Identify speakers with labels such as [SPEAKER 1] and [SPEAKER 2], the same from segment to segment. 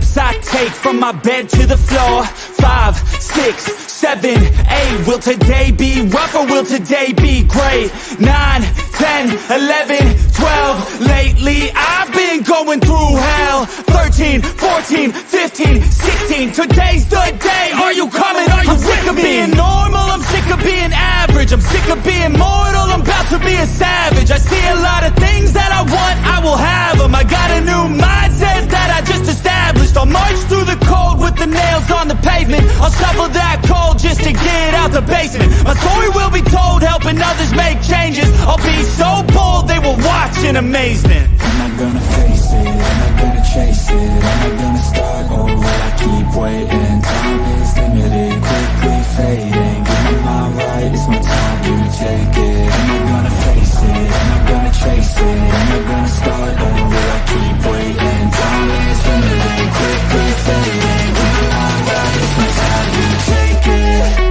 [SPEAKER 1] steps I take from my bed to the floor. 5, 6, 7, 8. Will today be rough or will today be great? 9, 10, 11, 12. Lately I've been going through hell. 13, 14, 15, 16. Today's the day. Are you coming? Are you I'm sick of being normal, I'm sick of being average, I'm sick of being mortal, I'm about to be a savage. I see a lot of things that I want, I will have them. I got a new mindset that I just established. I'll march through the cold with the nails on the pavement. I'll shovel that coal just to get out the basement. My story will be told, helping others make changes. I'll be so bold, they will watch in amazement.
[SPEAKER 2] Am I gonna face it? Am I gonna chase it? Am I gonna start or will I keep waiting? Time is limited, quickly fading. Get my mind right, it's my time to take it. Am I gonna face it? Am I gonna chase it? Am I gonna start or will I keep waiting? Time is limited, quickly fading. Get my mind right, it's my time to take it.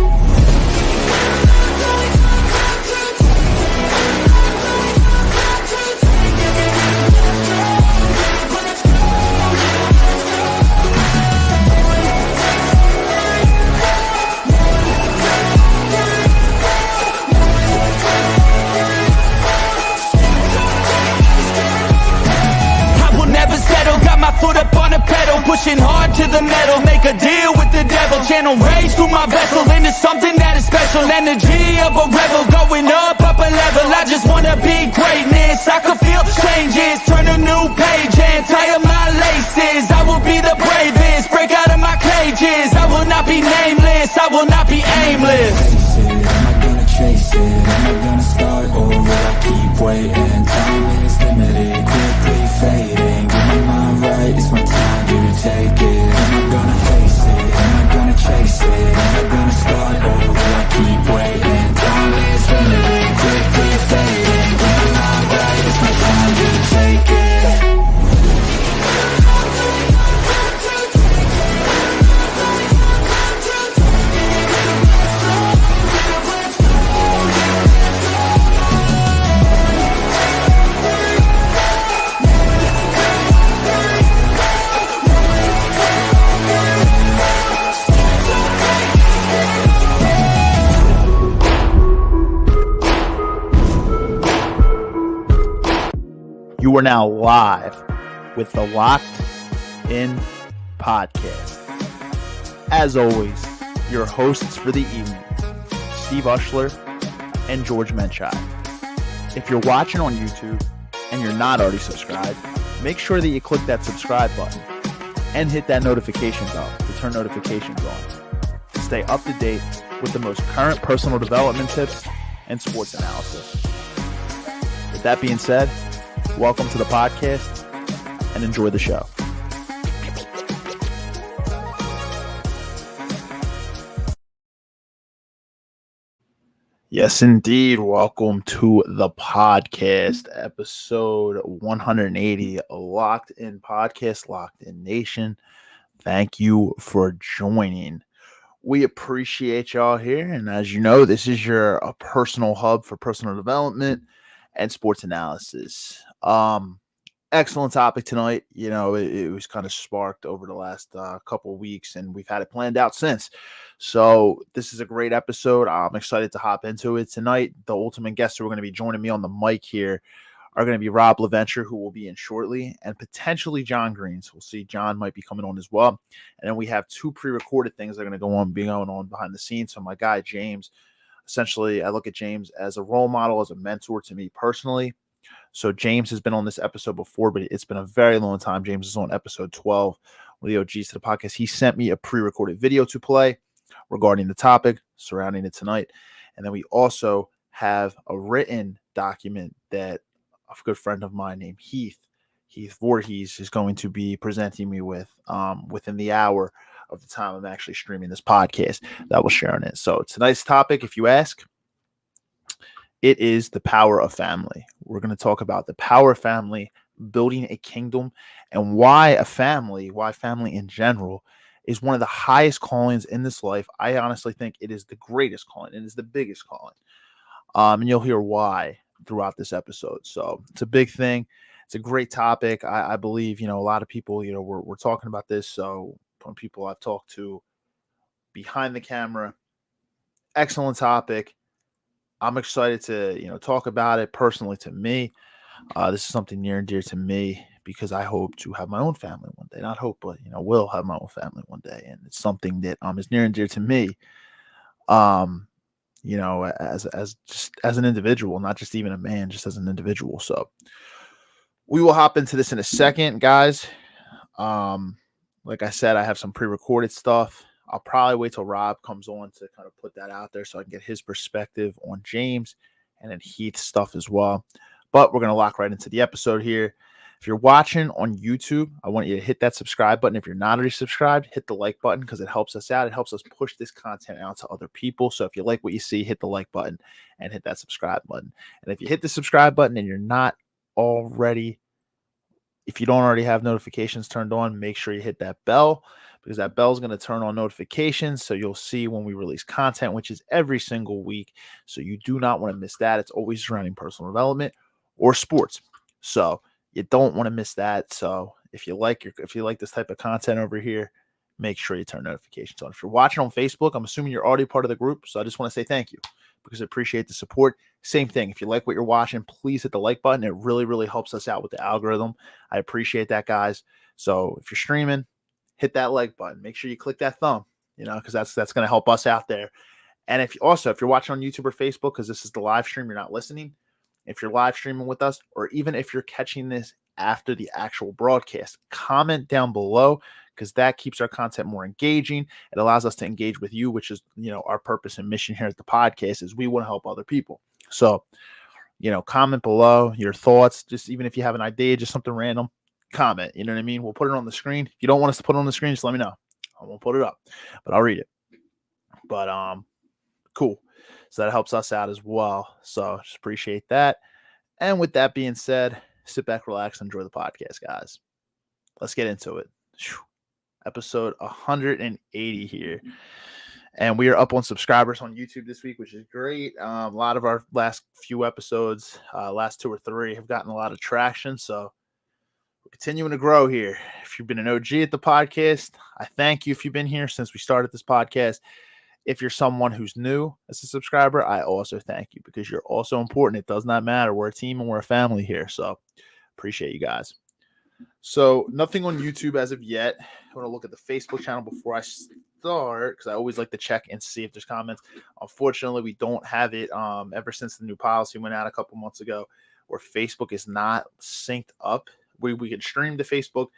[SPEAKER 1] Foot up on the pedal, pushing hard to the metal. Make a deal with the devil, channel rage through my vessel into something that is special. Energy of a rebel, going up a level. I just wanna be greatness, I could feel changes. Turn a new page and tie up my laces. I will be the bravest, break out of my cages. I will not be nameless, I will not be aimless.
[SPEAKER 2] Am I gonna chase it? Am I gonna start or will I keep waiting? Time is limited, quickly fading. Get my mind right, it's my time to take it. Am I gonna face it? Am I gonna chase it? Am I gonna start or will I keep waiting? Time is limited, quickly fading. Get my mind right, it's my time to take it.
[SPEAKER 3] You are now live with the Locked In Podcast. As always, your hosts for the evening, Steve Ushler and George Mecaj. If you're watching on YouTube and you're not already subscribed, make sure that you click that subscribe button and hit that notification bell to turn notifications on to stay up to date with the most current personal development tips and sports analysis. With that being said, welcome to the podcast and enjoy the show. Yes, indeed. Welcome to the podcast, episode 180, Locked In Podcast, Locked In Nation. Thank you for joining. We appreciate y'all here. And as you know, this is your personal hub for personal development and sports analysis. Excellent topic tonight. You know, it was kind of sparked over the last couple of weeks, and we've had it planned out since. So this is a great episode. I'm excited to hop into it tonight. The ultimate guests who are going to be joining me on the mic here are going to be Rob Laventure, who will be in shortly, and potentially John Greene. So we'll see. John might be coming on as well. And then we have two pre-recorded things that are going to be going on behind the scenes. So my guy, James, essentially, I look at James as a role model, as a mentor to me personally. So James has been on this episode before, but it's been a very long time. James is on episode 12 with the OGs to the podcast. He sent me a pre-recorded video to play regarding the topic surrounding it tonight. And then we also have a written document that a good friend of mine named Heath Voorhees is going to be presenting me with within the hour of the time I'm actually streaming this podcast that we're sharing it. So tonight's topic, if you ask, it is the power of family. We're going to talk about the power of family, building a kingdom, and why family in general is one of the highest callings in this life. I honestly think it is the greatest calling. It is the biggest calling. And you'll hear why throughout this episode. So it's a big thing It's a great topic. I believe, a lot of people, we're talking about this. So from people I've talked to behind the camera, excellent topic. I'm excited to, talk about it personally to me. This is something near and dear to me because I hope to have my own family one day. Not hope, but, will have my own family one day. And it's something that is near and dear to me. As an individual, not just even a man, just as an individual. So we will hop into this in a second, guys. Like I said, I have some pre-recorded stuff. I'll probably wait till Rob comes on to kind of put that out there so I can get his perspective on James and then Heath's stuff as well. But we're going to lock right into the episode here. If you're watching on YouTube, I want you to hit that subscribe button. If you're not already subscribed, hit the like button because it helps us out. It helps us push this content out to other people. So if you like what you see, hit the like button and hit that subscribe button. And if you hit the subscribe button and you're not already, if you don't already have notifications turned on, make sure you hit that bell because that bell is going to turn on notifications. So you'll see when we release content, which is every single week. So you do not want to miss that. It's always surrounding personal development or sports. So you don't want to miss that. So if you like this type of content over here, make sure you turn notifications on. If you're watching on Facebook, I'm assuming you're already part of the group. So I just want to say thank you because I appreciate the support. Same thing. If you like what you're watching, please hit the like button. It really, really helps us out with the algorithm. I appreciate that, guys. So if you're streaming, hit that like button. Make sure you click that thumb, because that's going to help us out there. And if you're watching on YouTube or Facebook, because this is the live stream, you're not listening. If you're live streaming with us, or even if you're catching this after the actual broadcast, comment down below because that keeps our content more engaging. It allows us to engage with you, which is, our purpose and mission here at the podcast is we want to help other people. So, comment below your thoughts. Just even if you have an idea, just something random, comment. You know what I mean? We'll put it on the screen. If you don't want us to put it on the screen, just let me know. I won't put it up, but I'll read it. But cool. So that helps us out as well. So just appreciate that. And with that being said, sit back, relax, enjoy the podcast, guys. Let's get into it. Episode 180 here. And we are up on subscribers on YouTube this week, which is great. A lot of our last few episodes, last 2 or 3, have gotten a lot of traction. So we're continuing to grow here. If you've been an OG at the podcast, I thank you if you've been here since we started this podcast. If you're someone who's new as a subscriber, I also thank you because you're also important. It does not matter. We're a team and we're a family here. So appreciate you guys. So nothing on YouTube as of yet. I want to look at the Facebook channel before I start because I always like to check and see if there's comments. Unfortunately, we don't have it ever since the new policy went out a couple months ago where Facebook is not synced up. We can stream to Facebook,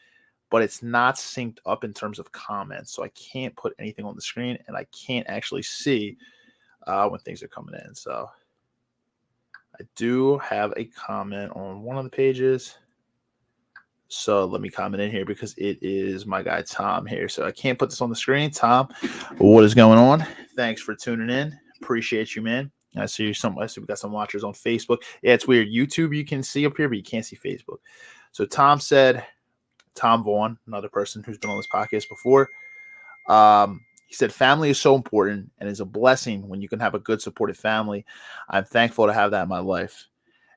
[SPEAKER 3] but it's not synced up in terms of comments. So I can't put anything on the screen and I can't actually see when things are coming in. So I do have a comment on one of the pages. So let me comment in here because it is my guy Tom here. So I can't put this on the screen. Tom, what is going on? Thanks for tuning in. Appreciate you, man. I see we got some watchers on Facebook. Yeah, it's weird. YouTube you can see up here, but you can't see Facebook. So Tom said, Tom Vaughn, another person who's been on this podcast before. He said, family is so important and is a blessing when you can have a good supportive family. I'm thankful to have that in my life.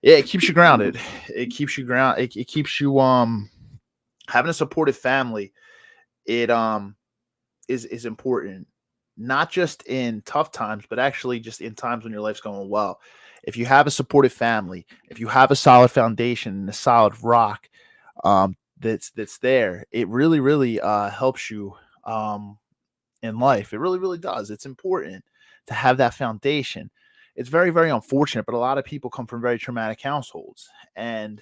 [SPEAKER 3] Yeah, it keeps you grounded. It keeps you grounded. It keeps you having a supportive family. It is important, not just in tough times, but actually just in times when your life's going well. If you have a supportive family, if you have a solid foundation and a solid rock, that's there, it really, really helps you in life. It really, really does. It's important to have that foundation. It's very, very unfortunate, but a lot of people come from very traumatic households. And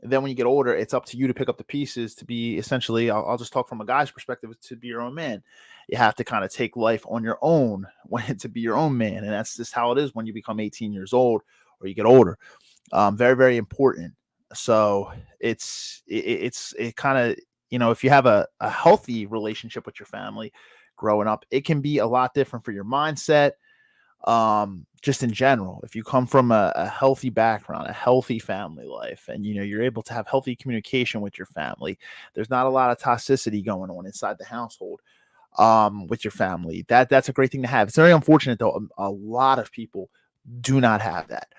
[SPEAKER 3] then when you get older, it's up to you to pick up the pieces to be essentially, I'll just talk from a guy's perspective, to be your own man. You have to kind of take life on your own to be your own man. And that's just how it is when you become 18 years old or you get older. Very, very important. So it kind of, if you have a healthy relationship with your family growing up, it can be a lot different for your mindset. Just in general, if you come from a healthy background, a healthy family life, and you're able to have healthy communication with your family, there's not a lot of toxicity going on inside the household with your family. That's a great thing to have. It's very unfortunate though, a lot of people do not have that.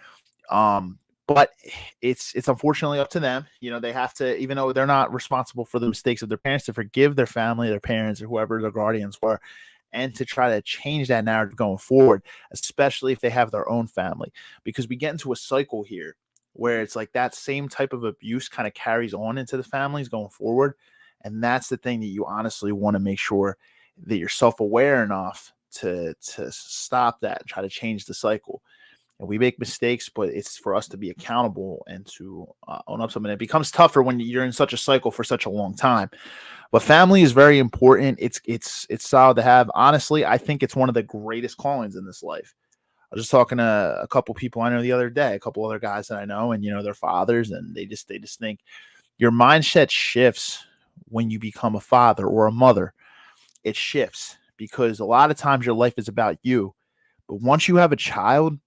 [SPEAKER 3] But it's unfortunately up to them. They have to, even though they're not responsible for the mistakes of their parents, to forgive their family, their parents, or whoever their guardians were, and to try to change that narrative going forward, especially if they have their own family. Because we get into a cycle here where it's like that same type of abuse kind of carries on into the families going forward. And that's the thing that you honestly want to make sure that you're self-aware enough to stop that and try to change the cycle. And we make mistakes, but it's for us to be accountable and to own up to something. It becomes tougher when you're in such a cycle for such a long time. But family is very important. It's solid to have. Honestly, I think it's one of the greatest callings in this life. I was just talking to a couple people I know the other day, a couple other guys that I know, and they're fathers, and they just think your mindset shifts when you become a father or a mother. It shifts because a lot of times your life is about you. But once you have a child,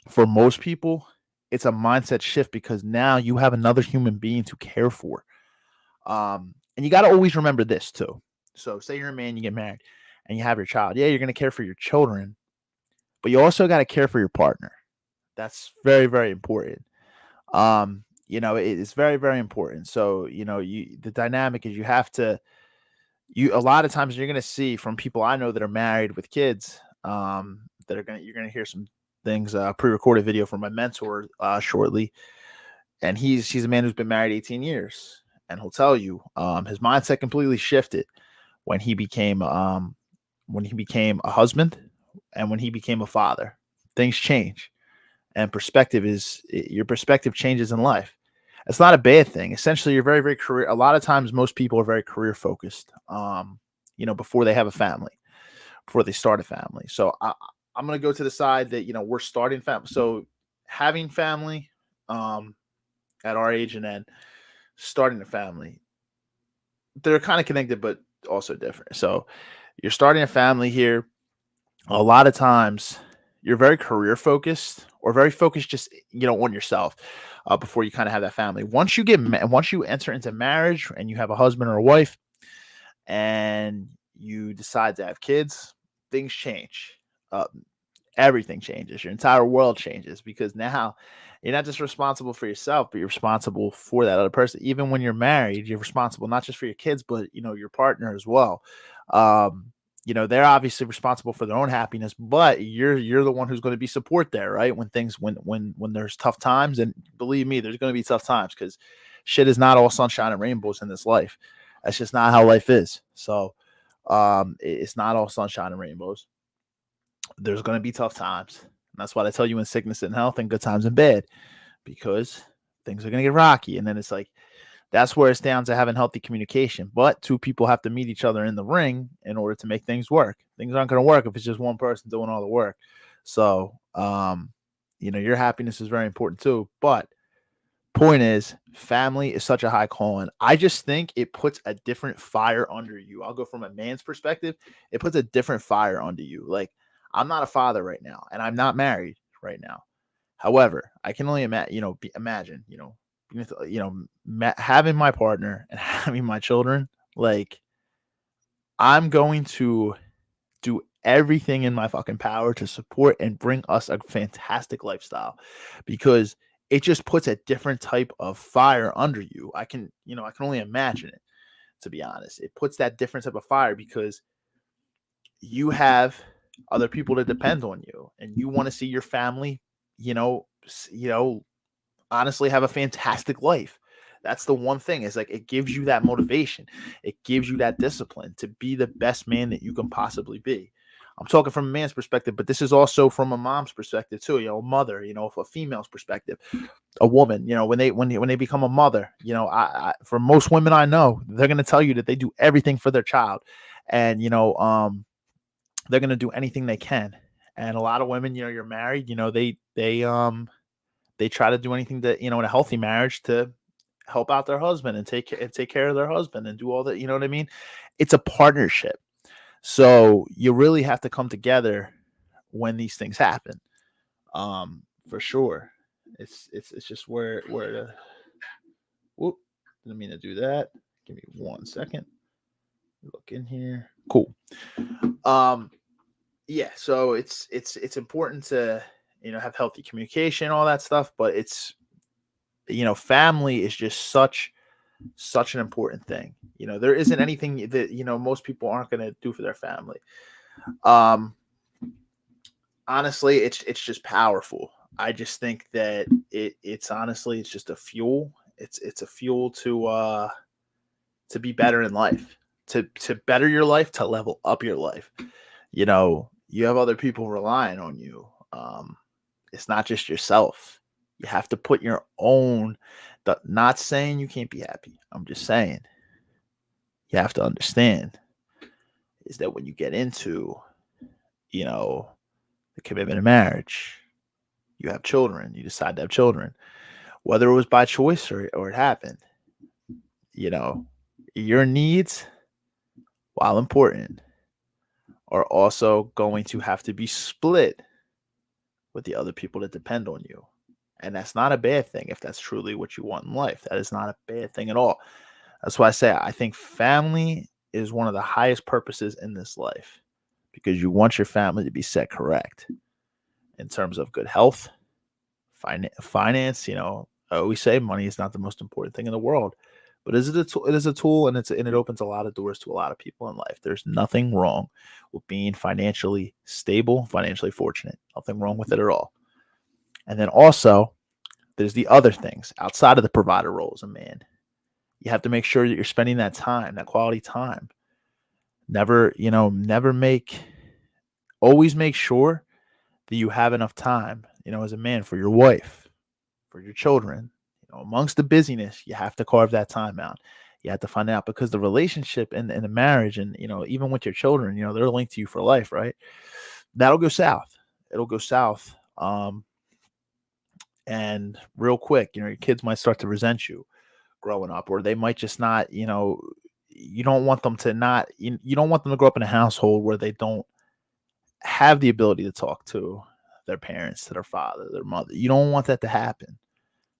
[SPEAKER 3] for most people, it's a mindset shift because now you have another human being to care for. And you got to always remember this too. So say you're a man, you get married and you have your child. Yeah, you're going to care for your children, but you also got to care for your partner. That's very, very important. It is very, very important. So, the dynamic is you have to, a lot of times you're going to see from people I know that are married with kids, you're going to hear some things, pre-recorded video from my mentor shortly. And he's a man who's been married 18 years. And he'll tell you his mindset completely shifted when he became a husband and when he became a father. Things change. And your perspective changes in life. It's not a bad thing. Essentially, you're very, very career. A lot of times, most people are very career focused, before they have a family, before they start a family. So I'm going to go to the side that, we're starting family. So having family at our age and then starting a family, they're kind of connected, but also different. So you're starting a family here. A lot of times you're very career focused or very focused just, on yourself before you kind of have that family. Once you enter into marriage and you have a husband or a wife and you decide to have kids, things change. Everything changes. Your entire world changes because now you're not just responsible for yourself, but you're responsible for that other person. Even when you're married, you're responsible not just for your kids, but your partner as well. They're obviously responsible for their own happiness, but you're the one who's going to be support there, right? When there's tough times, and believe me, there's going to be tough times because shit is not all sunshine and rainbows in this life. That's just not how life is. So it's not all sunshine and rainbows. There's going to be tough times. And that's why I tell you in sickness and health and good times and bad, because things are going to get rocky. And then it's like, that's where it's down to having healthy communication. But two people have to meet each other in the ring in order to make things work. Things aren't going to work if it's just one person doing all the work. So, your happiness is very important too. But point is, family is such a high calling. I just think it puts a different fire under you. I'll go from a man's perspective. It puts a different fire under you. Like, I'm not a father right now, and I'm not married right now. However, I can only imagine, having my partner and having my children. Like, I'm going to do everything in my fucking power to support and bring us a fantastic lifestyle, because it just puts a different type of fire under you. I can only imagine it, to be honest. It puts that different type of fire because you have other people that depend on you, and you want to see your family, honestly have a fantastic life. That's the one thing, is like, it gives you that motivation. It gives you that discipline to be the best man that you can possibly be. I'm talking from a man's perspective, but this is also from a mom's perspective too, a mother, a female's perspective, a woman, when they become a mother, I for most women I know, they're going to tell you that they do everything for their child, and, they're going to do anything they can. And a lot of women, you're married, they try to do anything that, in a healthy marriage to help out their husband and take care of their husband and do all that. You know what I mean? It's a partnership. So you really have to come together when these things happen. For sure. It's just where the, whoop, didn't mean to do that. Give me 1 second. Look in here. Cool. So it's important to, have healthy communication, all that stuff, but it's family is just such an important thing. There isn't anything that, most people aren't going to do for their family. Honestly, it's just powerful. I just think that it's honestly, it's just a fuel. It's a fuel to be better in life, to better your life, to level up your life. You have other people relying on you. It's not just yourself. You have to put your own, not saying you can't be happy. I'm just saying you have to understand is that when you get into, the commitment of marriage, you have children, you decide to have children, whether it was by choice or it happened, your needs, while important, are also going to have to be split with the other people that depend on you. And that's not a bad thing if that's truly what you want in life. That is not a bad thing at all. That's why I say I think family is one of the highest purposes in this life, because you want your family to be set correct in terms of good health, finance. I always say money is not the most important thing in the world, but it is a tool, and it opens a lot of doors to a lot of people in life. There's nothing wrong with being financially stable, financially fortunate. Nothing wrong with it at all. And then also, there's the other things outside of the provider role as a man. You have to make sure that you're spending that time, that quality time. Always make sure that you have enough time, as a man, for your wife, for your children. Amongst the busyness, you have to carve that time out. You have to find out, because the relationship and the marriage, and even with your children, they're linked to you for life, right? That'll go south. It'll go south. And real quick, your kids might start to resent you growing up, or they might just not, you don't want them to not, you don't want them to grow up in a household where they don't have the ability to talk to their parents, to their father, their mother. You don't want that to happen.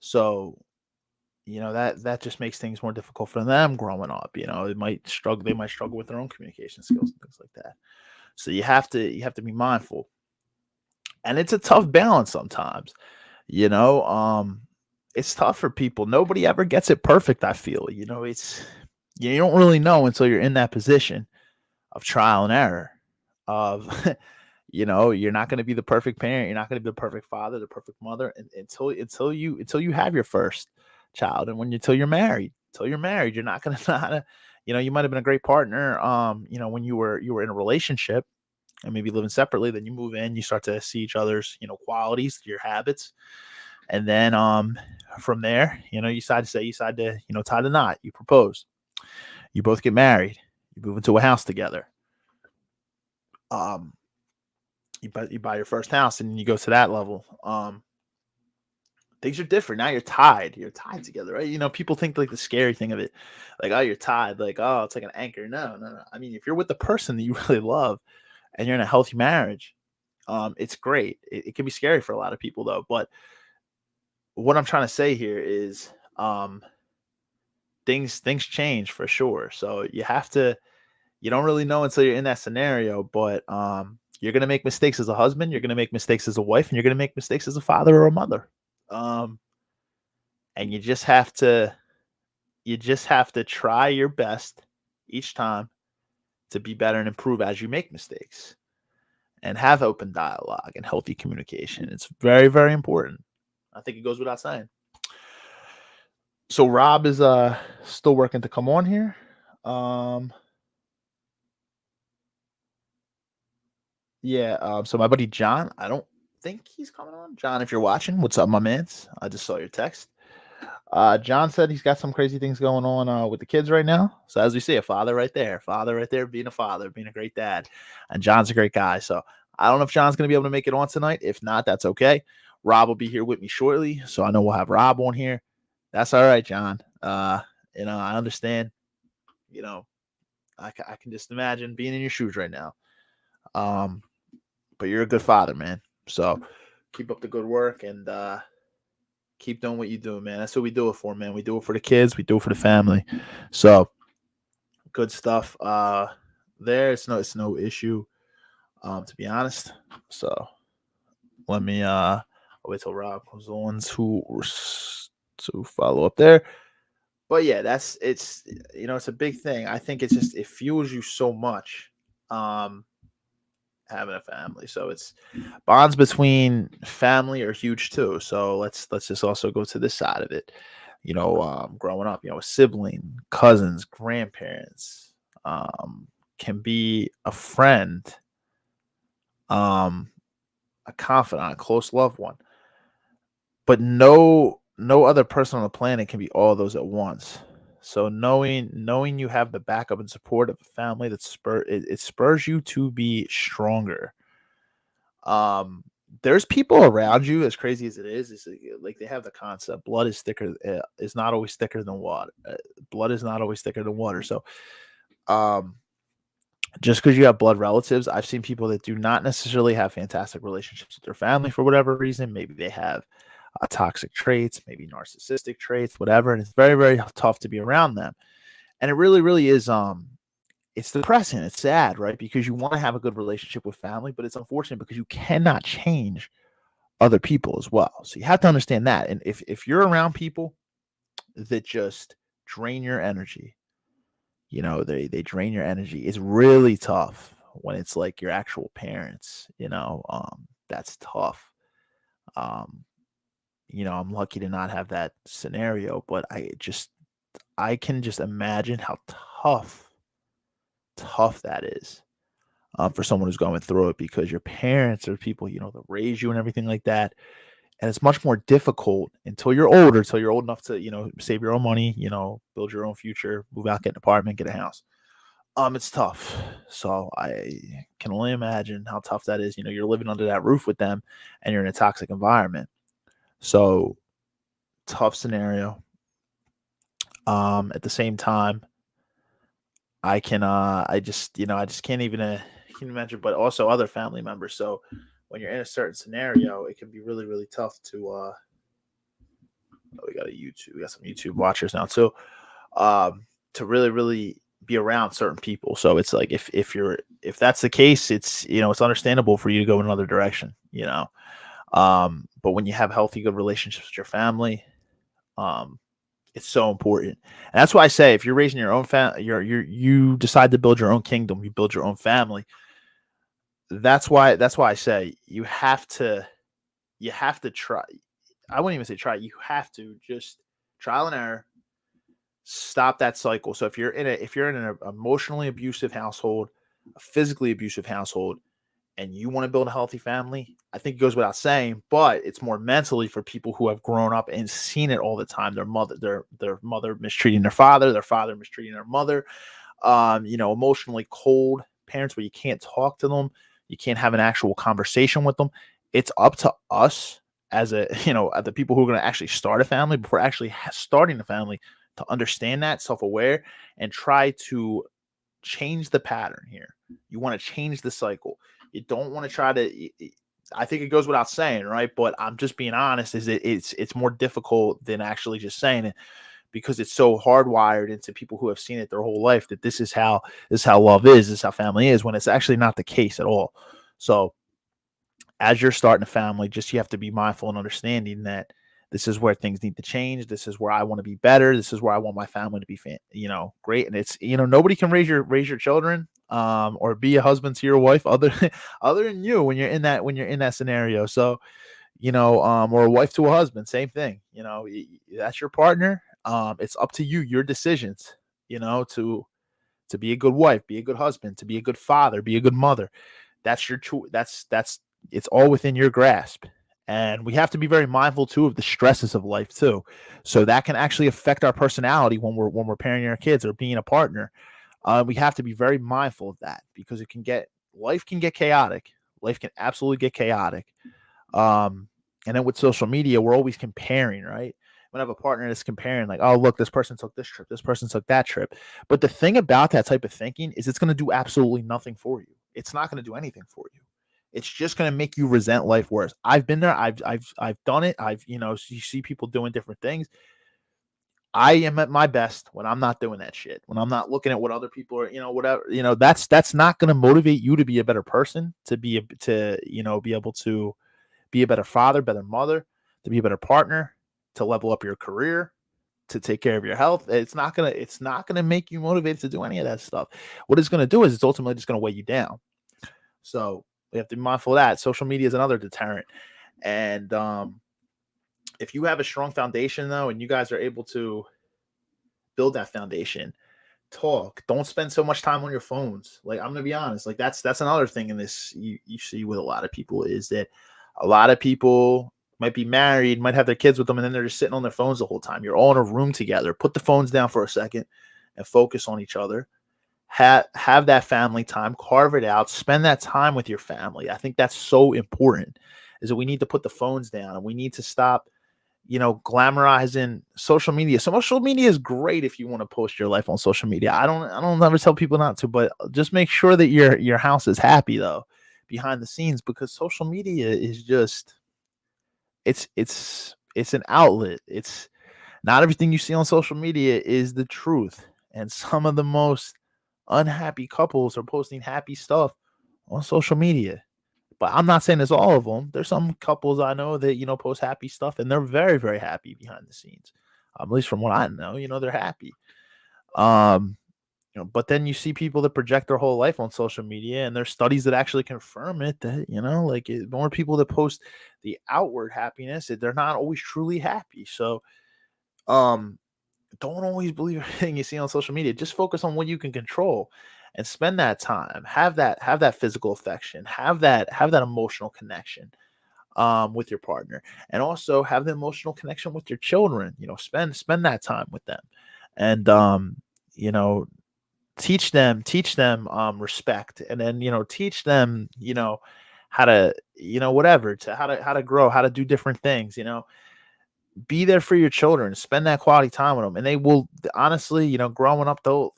[SPEAKER 3] So, that just makes things more difficult for them growing up. They might struggle with their own communication skills and things like that. So you have to be mindful. And it's a tough balance sometimes. It's tough for people. Nobody ever gets it perfect, I feel. It's you don't really know until you're in that position of trial and error. Of you're not going to be the perfect parent. You're not going to be the perfect father, the perfect mother, until you have your first child, and until you're married. You're not going to you might have been a great partner. When you were in a relationship and maybe living separately. Then you move in, you start to see each other's qualities, your habits, and then from there, you decide to tie the knot. You propose. You both get married. You move into a house together. You buy your first house, and you go to that level. Things are different. Now you're tied together, right? People think like the scary thing of it, like, oh, you're tied, like, oh, it's like an anchor. No. I mean, if you're with the person that you really love and you're in a healthy marriage, it's great. It can be scary for a lot of people though. But what I'm trying to say here is, things change for sure. So you don't really know until you're in that scenario, but you're going to make mistakes as a husband. You're going to make mistakes as a wife, and you're going to make mistakes as a father or a mother. And you just have to try your best each time to be better and improve as you make mistakes, and have open dialogue and healthy communication. It's very, very important. I think it goes without saying. So Rob is still working to come on here. So my buddy John, I don't think he's coming on. John, if you're watching, what's up, my mans? I just saw your text. John said he's got some crazy things going on with the kids right now. So as we see, a father right there, being a father, being a great dad. And John's a great guy. So I don't know if John's going to be able to make it on tonight. If not, that's okay. Rob will be here with me shortly. So I know we'll have Rob on here. That's all right, John. I understand. I can just imagine being in your shoes right now. But you're a good father, man. So keep up the good work, and keep doing what you do, man. That's what we do it for, man. We do it for the kids. We do it for the family. So good stuff. There, it's no issue, to be honest. So let me I'll wait till Rob comes on to to follow up there. But yeah, it's a big thing. I think it fuels you so much, having a family. So it's bonds between family are huge too. So let's just also go to this side of it. Growing up, a sibling, cousins, grandparents, can be a friend, a confidant, a close loved one. But no other person on the planet can be all those at once. So knowing you have the backup and support of a family it spurs you to be stronger. There's people around you, as crazy as it is like they have the concept blood is not always thicker than water. Blood is not always thicker than water. So um just because you have blood relatives, I've seen people that do not necessarily have fantastic relationships with their family for whatever reason. Maybe they have toxic traits, maybe narcissistic traits, whatever, and it's very, very tough to be around them. And it really, really is. It's depressing. It's sad, right? Because you want to have a good relationship with family, but it's unfortunate because you cannot change other people as well. So you have to understand that. And if you're around people that just drain your energy, they drain your energy. It's really tough when it's like your actual parents. That's tough. Um, I'm lucky to not have that scenario, but I can just imagine how tough that is, for someone who's going through it, because your parents are people, that raise you and everything like that. And it's much more difficult until you're older, until you're old enough to, save your own money, build your own future, move out, get an apartment, get a house. It's tough. So I can only imagine how tough that is. You're living under that roof with them and you're in a toxic environment. So tough scenario. At the same time, I just can't even can imagine, but also other family members. So when you're in a certain scenario, it can be really, really tough to, we got some YouTube watchers now too, to really, really be around certain people. So it's like, if that's the case, it's understandable for you to go in another direction, but when you have healthy, good relationships with your family, it's so important. And that's why I say, if you're raising your own family, you decide to build your own kingdom, you build your own family. That's why I say you have to try. I wouldn't even say try. You have to just trial and error, stop that cycle. So if you're in an emotionally abusive household, a physically abusive household, and you want to build a healthy family, I think it goes without saying, but it's more mentally for people who have grown up and seen it all the time. Their mother mistreating their father mistreating their mother, emotionally cold parents where you can't talk to them, you can't have an actual conversation with them. It's up to us as the people who are going to actually start a family, before actually starting a family, to understand that, self-aware, and try to change the pattern here. You want to change the cycle. You don't want to try to. I think it goes without saying, right? But I'm just being honest. It's more difficult than actually just saying it, because it's so hardwired into people who have seen it their whole life that this is how love is, this is how family is, when it's actually not the case at all. So as you're starting a family, you have to be mindful and understanding that this is where things need to change. This is where I want to be better. This is where I want my family to be, great. And it's, nobody can raise your children, or be a husband to your wife other than you when you're in that scenario. So, or a wife to a husband, same thing. That's your partner. It's up to you, your decisions, to be a good wife, be a good husband, to be a good father, be a good mother. That's your choice. That's it's all within your grasp. And we have to be very mindful too of the stresses of life too. So that can actually affect our personality when we're parenting our kids or being a partner. We have to be very mindful of that, because life can get chaotic. Life can absolutely get chaotic. And then with social media, we're always comparing, right? When I have a partner that's comparing, like, oh, look, this person took this trip, this person took that trip. But the thing about that type of thinking is it's going to do absolutely nothing for you. It's not going to do anything for you. It's just going to make you resent life worse. I've been there. I've done it. You see people doing different things. I am at my best when I'm not doing that shit. When I'm not looking at what other people are, whatever, that's not going to motivate you to be a better person, to be able to be a better father, better mother, to be a better partner, to level up your career, to take care of your health. It's not gonna make you motivated to do any of that stuff. What it's gonna do is it's ultimately just gonna weigh you down. So we have to be mindful of that. Social media is another deterrent. And if you have a strong foundation though, and you guys are able to build that foundation, talk, don't spend so much time on your phones. Like, I'm gonna be honest, like that's another thing in this you see with a lot of people, is that a lot of people might be married, might have their kids with them, and then they're just sitting on their phones the whole time. You're all in a room together. Put the phones down for a second and focus on each other. Have that family time, carve it out, spend that time with your family. I think that's so important, is that we need to put the phones down, and we need to stop, glamorizing social media. So social media is great if you want to post your life on social media. I don't ever tell people not to, but just make sure that your house is happy though, behind the scenes, because social media is just, it's an outlet. It's not everything you see on social media is the truth. And some of the most unhappy couples are posting happy stuff on social media. But I'm not saying it's all of them. There's some couples I know that, post happy stuff, and they're very, very happy behind the scenes. At least from what I know, they're happy. But then you see people that project their whole life on social media, and there's studies that actually confirm it, that, more people that post the outward happiness, they're not always truly happy. So, don't always believe everything you see on social media. Just focus on what you can control and spend that time. Have that physical affection, have that emotional connection with your partner, and also have the emotional connection with your children. Spend that time with them, and teach them respect, and then teach them how to whatever, to how to grow, how to do different things. Be there for your children, spend that quality time with them, and they will honestly, growing up, they'll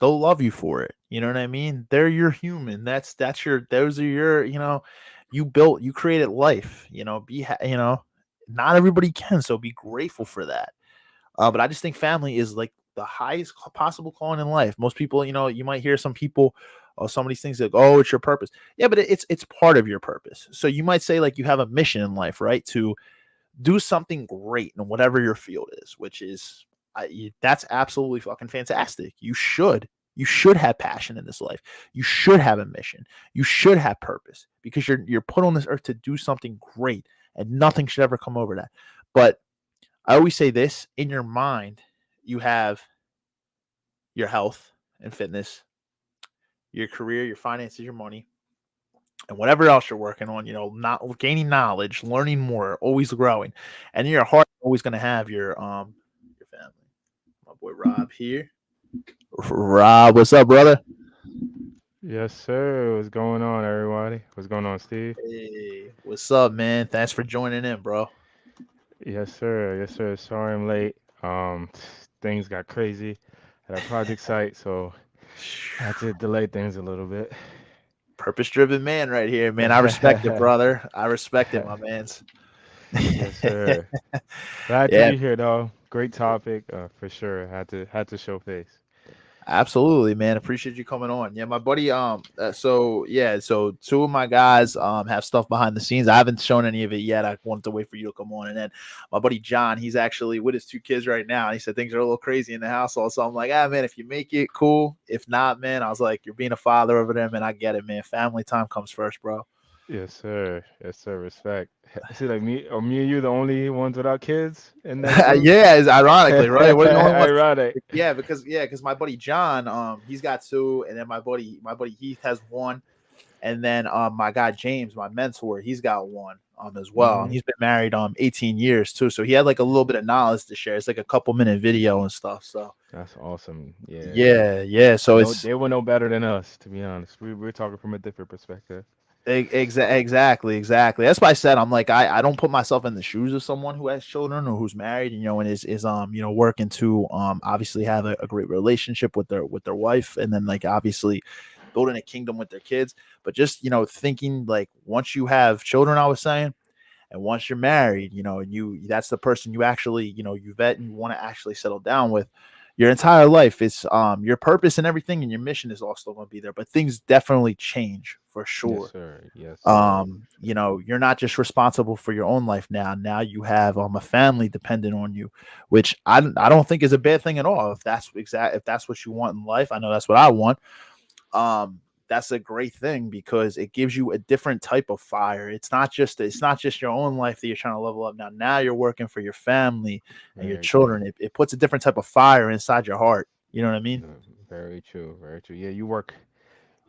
[SPEAKER 3] love you for it. You know what I mean? They're your human. Those are your, you created life. Not everybody can, so be grateful for that. But I just think family is like the highest possible calling in life. Most people, you might hear some people, some of these things like, oh, it's your purpose. Yeah, but it's part of your purpose. So you might say, like, you have a mission in life, right? To do something great in whatever your field is, which is, that's absolutely fucking fantastic. You should have passion in this life. You should have a mission. You should have purpose, because you're put on this earth to do something great, and nothing should ever come over that. But I always say this: in your mind, you have your health and fitness, your career, your finances, your money, and whatever else you're working on, not gaining knowledge, learning more, always growing. And your heart always going to have your family. My boy Rob here. Rob, what's up, brother?
[SPEAKER 4] Yes, sir. What's going on, everybody? What's going on, Steve?
[SPEAKER 3] Hey, what's up, man? Thanks for joining in, bro.
[SPEAKER 4] Yes, sir. Yes, sir. Sorry I'm late. Things got crazy at our project site, so I had to delay things a little bit.
[SPEAKER 3] Purpose-driven man right here, man. I respect it, brother. I respect it, my mans.
[SPEAKER 4] Yes, sir. Glad to
[SPEAKER 3] Yeah,
[SPEAKER 4] be here, though. Great topic, for sure. Had to show face.
[SPEAKER 3] absolutely, man. Appreciate you coming on. Yeah, my buddy. So two of my guys have stuff behind the scenes. I haven't shown any of it yet. I wanted to wait for you to come on, and then my buddy John, he's actually with his two kids right now. And he said things are a little crazy in the household. So I'm like, man, if you make it, cool. If not, man, I was like, you're being a father over there, man. I get it, man. Family time comes first, bro.
[SPEAKER 4] Yes, sir. Yes, sir. Respect. See, like me and you, the only ones without kids in that group.
[SPEAKER 3] Yeah, it's ironically, right? We're the only ones.
[SPEAKER 4] Ironic.
[SPEAKER 3] Because my buddy John, he's got two, and then my buddy Heath has one, and then my guy James, my mentor, he's got one as well, and
[SPEAKER 4] Hmm.
[SPEAKER 3] he's been married 18 years too, so he had like a little bit of knowledge to share. It's like a couple-minute video and stuff. So
[SPEAKER 4] That's awesome. Yeah.
[SPEAKER 3] yeah. So
[SPEAKER 4] No,
[SPEAKER 3] it's
[SPEAKER 4] they were no better than us, to be honest. We're talking from a different perspective.
[SPEAKER 3] exactly. That's why I said, I'm like, I don't put myself in the shoes of someone who has children or who's married, and is working to obviously have a great relationship with their wife, and then like obviously building a kingdom with their kids. But just thinking, like, once you have children, I was saying, and once you're married, and that's the person you actually you vet and you want to actually settle down with. your entire life. It's your purpose and everything and your mission is also going to be there, but things definitely change for
[SPEAKER 4] Yes,
[SPEAKER 3] sure.
[SPEAKER 4] sir. Yes, sir.
[SPEAKER 3] You're not just responsible for your own life now. Now you have a family dependent on you, which I don't think is a bad thing at all. If that's what you want in life, I know that's what I want. um that's a great thing because it gives you a different type of fire. It's not just your own life that you're trying to level up. Now you're working for your family and your
[SPEAKER 4] Very true.
[SPEAKER 3] children. It puts a different type of fire inside your heart. You know what I mean?
[SPEAKER 4] No, very true. Very true. Yeah, you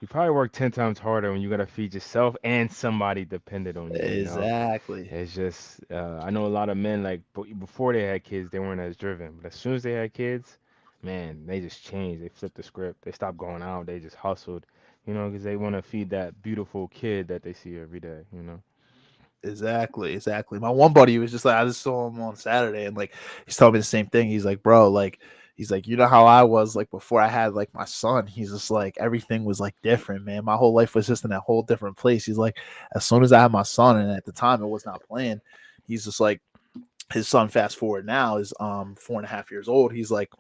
[SPEAKER 4] probably work 10 times harder when you gotta feed yourself and somebody dependent on you, you know?
[SPEAKER 3] Exactly.
[SPEAKER 4] It's just, I know a lot of men, like, before they had kids, they weren't as driven. But as soon as they had kids, man, they just changed. They flipped the script. They stopped going out. They just hustled, because they want to feed that beautiful kid that they see every day, you know?
[SPEAKER 3] Exactly. My one buddy was just like, I just saw him on Saturday, and like he's telling me the same thing. He's like, bro, like he's like, you know how I was like before I had like my son. He's just like everything was like different, man. My whole life was just in a whole different place. He's like, as soon as I had my son, and at the time it was not planned. He's just like, his son, fast forward now, is 4.5 years old. He's like,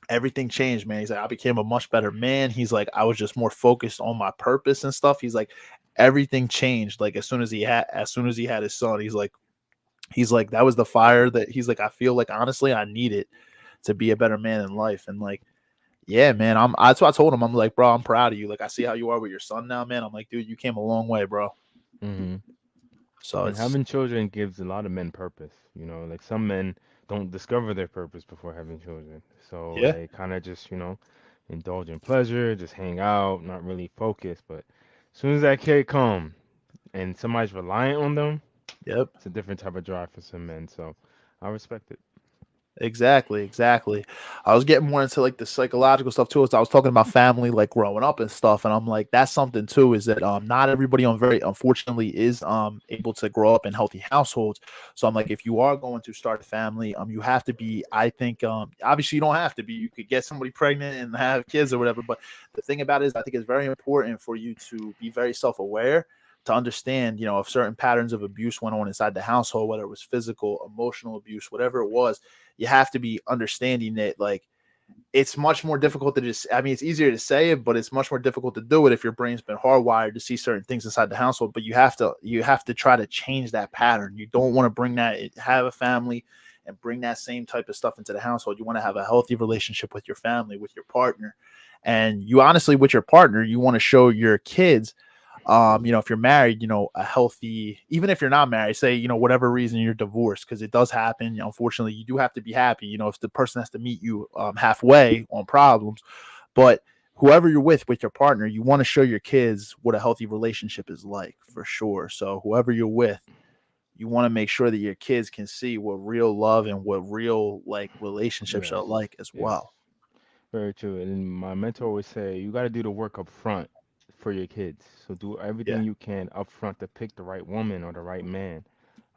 [SPEAKER 3] everything changed, man. He's like, I became a much better man. He's like, I was just more focused on my purpose and stuff. He's like, everything changed. Like as soon as he had his son, he's like, that was the fire that he's like, I feel like honestly I need it to be a better man in life. And like, yeah, man, that's what I told him. I'm like, bro, I'm proud of you. Like, I see how you are with your son now, man. I'm like, dude, you came a long way, bro.
[SPEAKER 4] Hmm.
[SPEAKER 3] So
[SPEAKER 4] And
[SPEAKER 3] it's
[SPEAKER 4] having children gives a lot of men purpose, like some men don't discover their purpose before having children. So
[SPEAKER 3] yeah,
[SPEAKER 4] they kind of just, indulge in pleasure, just hang out, not really focus. But as soon as that kid come and somebody's reliant on them,
[SPEAKER 3] yep.
[SPEAKER 4] it's a different type of drive for some men. So I respect it.
[SPEAKER 3] Exactly. I was getting more into like the psychological stuff too. As I was talking about family, like growing up and stuff, and I'm like, that's something too. Is that not everybody on very unfortunately is able to grow up in healthy households. So I'm like, if you are going to start a family, you have to be. I think obviously you don't have to be. You could get somebody pregnant and have kids or whatever. But the thing about it is, I think it's very important for you to be very self aware. To understand, if certain patterns of abuse went on inside the household, whether it was physical, emotional abuse, whatever it was, you have to be understanding that like it's much more difficult to just, I mean, it's easier to say it, but it's much more difficult to do it if your brain's been hardwired to see certain things inside the household. But you have to try to change that pattern. You don't want to have a family and bring that same type of stuff into the household. You want to have a healthy relationship with your family, with your partner. And you honestly, with your partner, you want to show your kids, if you're married, a healthy, even if you're not married, say, whatever reason you're divorced, because it does happen. Unfortunately, you do have to be happy, if the person has to meet you halfway on problems. But whoever you're with your partner, you want to show your kids what a healthy relationship is like for sure. So whoever you're with, you want to make sure that your kids can see what real love and what real like relationships
[SPEAKER 4] Yes,
[SPEAKER 3] are like as
[SPEAKER 4] yes,
[SPEAKER 3] well.
[SPEAKER 4] very true. And my mentor would say you got to do the work up front for your kids. So do
[SPEAKER 3] Yeah.
[SPEAKER 4] everything you can up front to pick the right woman or the right man.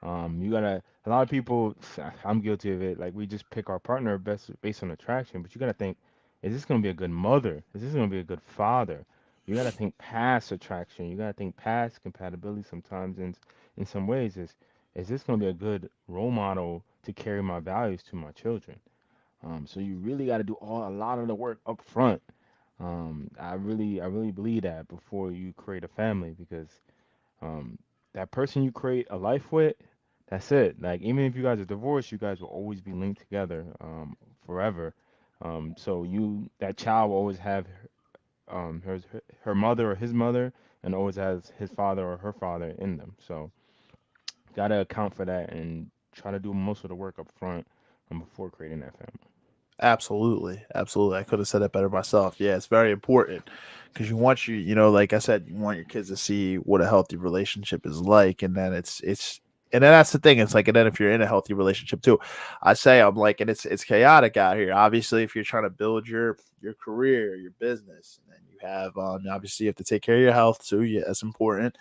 [SPEAKER 4] You gotta. A lot of people, I'm guilty of it. Like we just pick our partner best based on attraction, but you gotta think, is this gonna be a good mother? Is this gonna be a good father? You gotta think past attraction. You gotta think past compatibility. Sometimes, in some ways, is this gonna be a good role model to carry my values to my children? So you really gotta do a lot of the work up front. I really believe that before you create a family because um, that person you create a life with, that's it. Like even if you guys are divorced, you guys will always be linked together forever. So that child will always have her mother or his mother, and always has his father or her father in them. So gotta account for that and try to do most of the work up front before creating that family.
[SPEAKER 3] Absolutely. I could have said it better myself. Yeah, it's very important because like I said, you want your kids to see what a healthy relationship is like, and then and then that's the thing. It's like, and then if you're in a healthy relationship too, I'm like, and it's chaotic out here. Obviously, if you're trying to build your career, your business, and then you have obviously you have to take care of your health too. Yeah, that's important.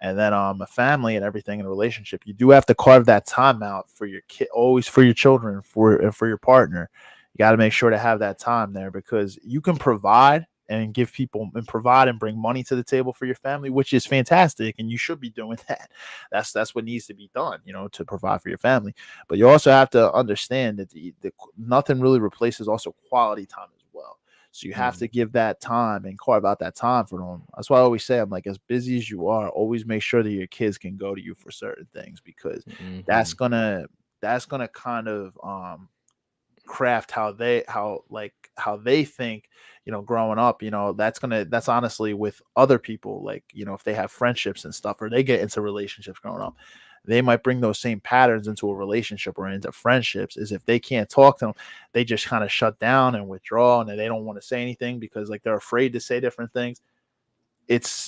[SPEAKER 3] And then a family and everything in a relationship, you do have to carve that time out for your kid, always for your children, for your partner. You got to make sure to have that time there because you can provide and give people and provide and bring money to the table for your family, which is fantastic, and you should be doing that. That's what needs to be done, to provide for your family. But you also have to understand that nothing really replaces also quality time as well. So you have to
[SPEAKER 4] Mm-hmm.
[SPEAKER 3] give that time and carve out that time for them. That's why I always say, I'm like, as busy as you are, always make sure that your kids can go to you for certain things, because
[SPEAKER 4] Mm-hmm.
[SPEAKER 3] that's gonna kind of craft how they think, growing up. That's honestly with other people, like, if they have friendships and stuff, or they get into relationships growing up, they might bring those same patterns into a relationship or into friendships. Is if they can't talk to them, they just kind of shut down and withdraw, and they don't want to say anything because, like, they're afraid to say different things.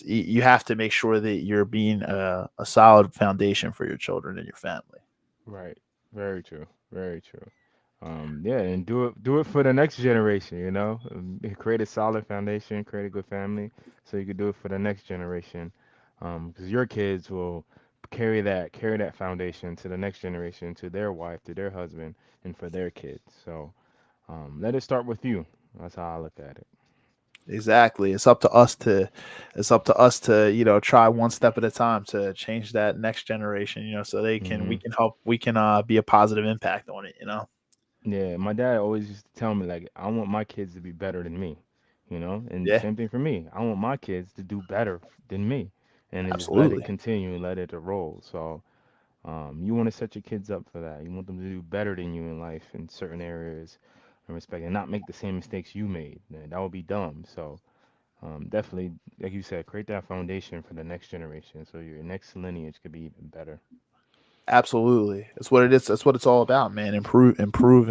[SPEAKER 3] You have to make sure that you're being a solid foundation for your children and your family.
[SPEAKER 4] Right. Very true. Very true. Yeah, and do it for the next generation, create a solid foundation, create a good family, so you can do it for the next generation. Because your kids will carry that foundation to the next generation, to their wife, to their husband, and for their kids. So let it start with you. That's how I look at it.
[SPEAKER 3] Exactly. It's up to us to, try one step at a time to change that next generation, so we
[SPEAKER 4] Hmm.
[SPEAKER 3] can help, we can be a positive impact on it.
[SPEAKER 4] Yeah, my dad always used to tell me, like, I want my kids to be better than me, and
[SPEAKER 3] Yeah,
[SPEAKER 4] same thing for me. I want my kids to do better than me, and to just let it
[SPEAKER 3] absolutely.
[SPEAKER 4] continue and let it roll. So, you want to set your kids up for that. You want them to do better than you in life in certain areas and respect, and not make the same mistakes you made. And that would be dumb. So, definitely, like you said, create that foundation for the next generation, so your next lineage could be even better.
[SPEAKER 3] Absolutely. That's what it is. That's what it's all about, man. Improving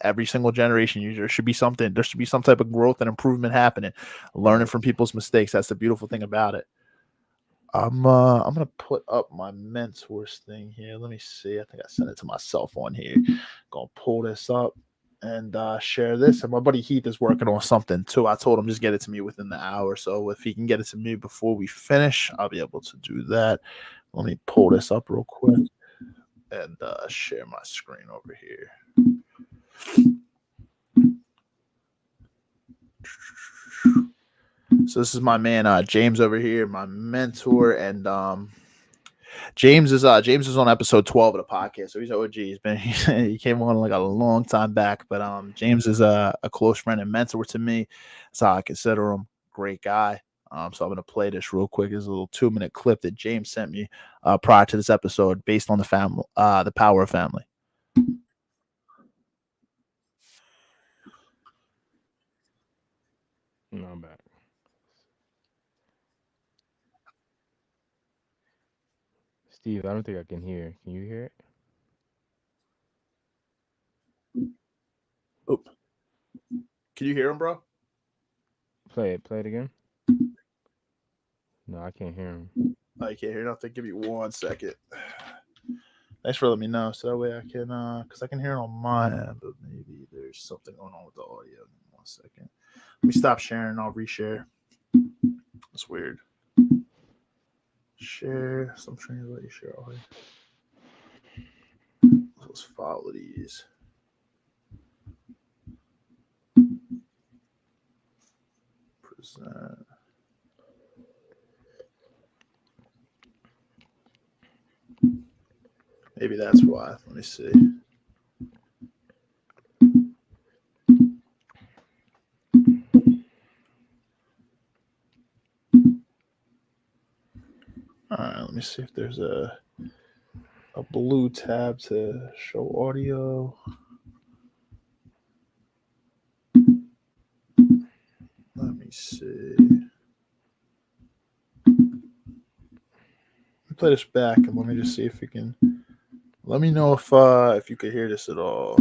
[SPEAKER 3] every single generation. There should be some type of growth and improvement happening. Learning
[SPEAKER 4] Right.
[SPEAKER 3] from people's mistakes. That's the beautiful thing about it. I'm gonna put up my mentors thing here. Let me see. I think I sent it to myself on here. Gonna pull this up and share this. And my buddy Heath is working on something too. I told him just get it to me within the hour. So if he can get it to me before we finish, I'll be able to do that. Let me pull this up real quick and share my screen over here. So this is my man James over here, my mentor, and James is on episode 12 of the podcast, so he's OG. He came on like a long time back, but James is a close friend and mentor to me. That's how I consider him. Great guy. So I'm gonna play this real quick. It's a little 2-minute clip that James sent me prior to this episode, based on the power of family.
[SPEAKER 4] No, I'm back. Steve, I don't think I can hear. Can you hear it?
[SPEAKER 3] Oop. Can you hear him, bro?
[SPEAKER 4] Play it. Play it again. No, I can't hear him.
[SPEAKER 3] I can't hear nothing. Give me 1 second. Thanks for letting me know, so that way I can, because I can hear it on my end, but maybe there's something going on with the audio. 1 second. Let me stop sharing. I'll reshare. That's weird. Share. Some trains let you share all. Let's follow these. Present. Maybe that's why. Let me see. All right. Let me see if there's a blue tab to show audio. Let me see. Let me play this back and let me just see if you can. Let me know if you could hear this at all.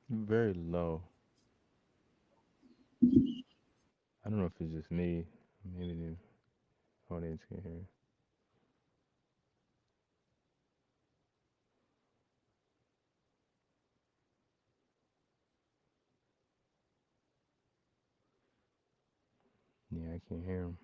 [SPEAKER 4] Very low. I don't know if it's just me. Maybe the audience can hear. Yeah, I can't hear him.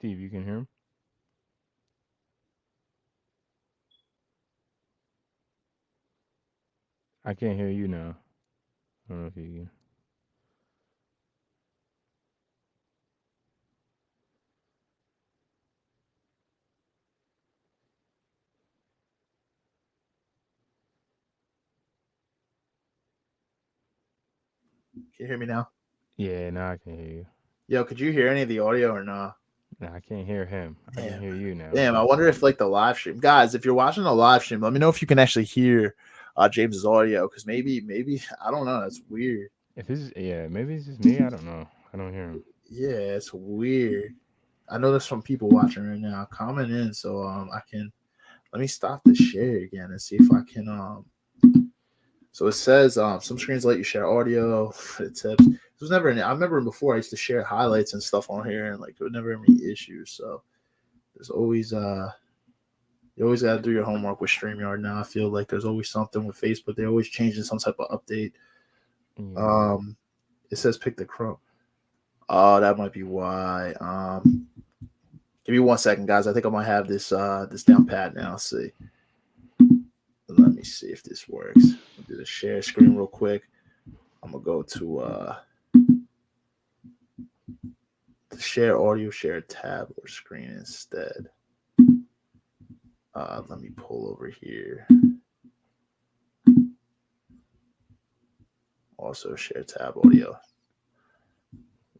[SPEAKER 4] Steve, you can hear him? I can't hear you now. I don't know if you
[SPEAKER 3] Can you hear me now?
[SPEAKER 4] Yeah, now I can hear you.
[SPEAKER 3] Yo, could you hear any of the audio or not?
[SPEAKER 4] Now I can't hear him. I can
[SPEAKER 3] Damn.
[SPEAKER 4] hear you now.
[SPEAKER 3] Damn, I wonder if like the live stream, guys, if you're watching the live stream, let me know if you can actually hear James's audio, because maybe I don't know, that's weird.
[SPEAKER 4] If it's yeah, maybe it's just me. I don't know. I don't hear him.
[SPEAKER 3] Yeah, it's weird. I know there's some people watching right now. Comment in so I can let me stop the share again and see if I can so it says some screens let you share audio. It tips. There's never any. I remember before I used to share highlights and stuff on here, and like there were never any issues. So there's always you always got to do your homework with StreamYard now. I feel like there's always something with Facebook. They're always changing some type of update.
[SPEAKER 4] Yeah.
[SPEAKER 3] Um, it says pick the Chrome. Oh, that might be why. Give me 1 second, guys. I think I might have this down pat now. Let's see. Let me see if this works. I'll do the share screen real quick. I'm gonna go to the share audio, share tab, or screen instead. Let me pull over here. Also share tab audio.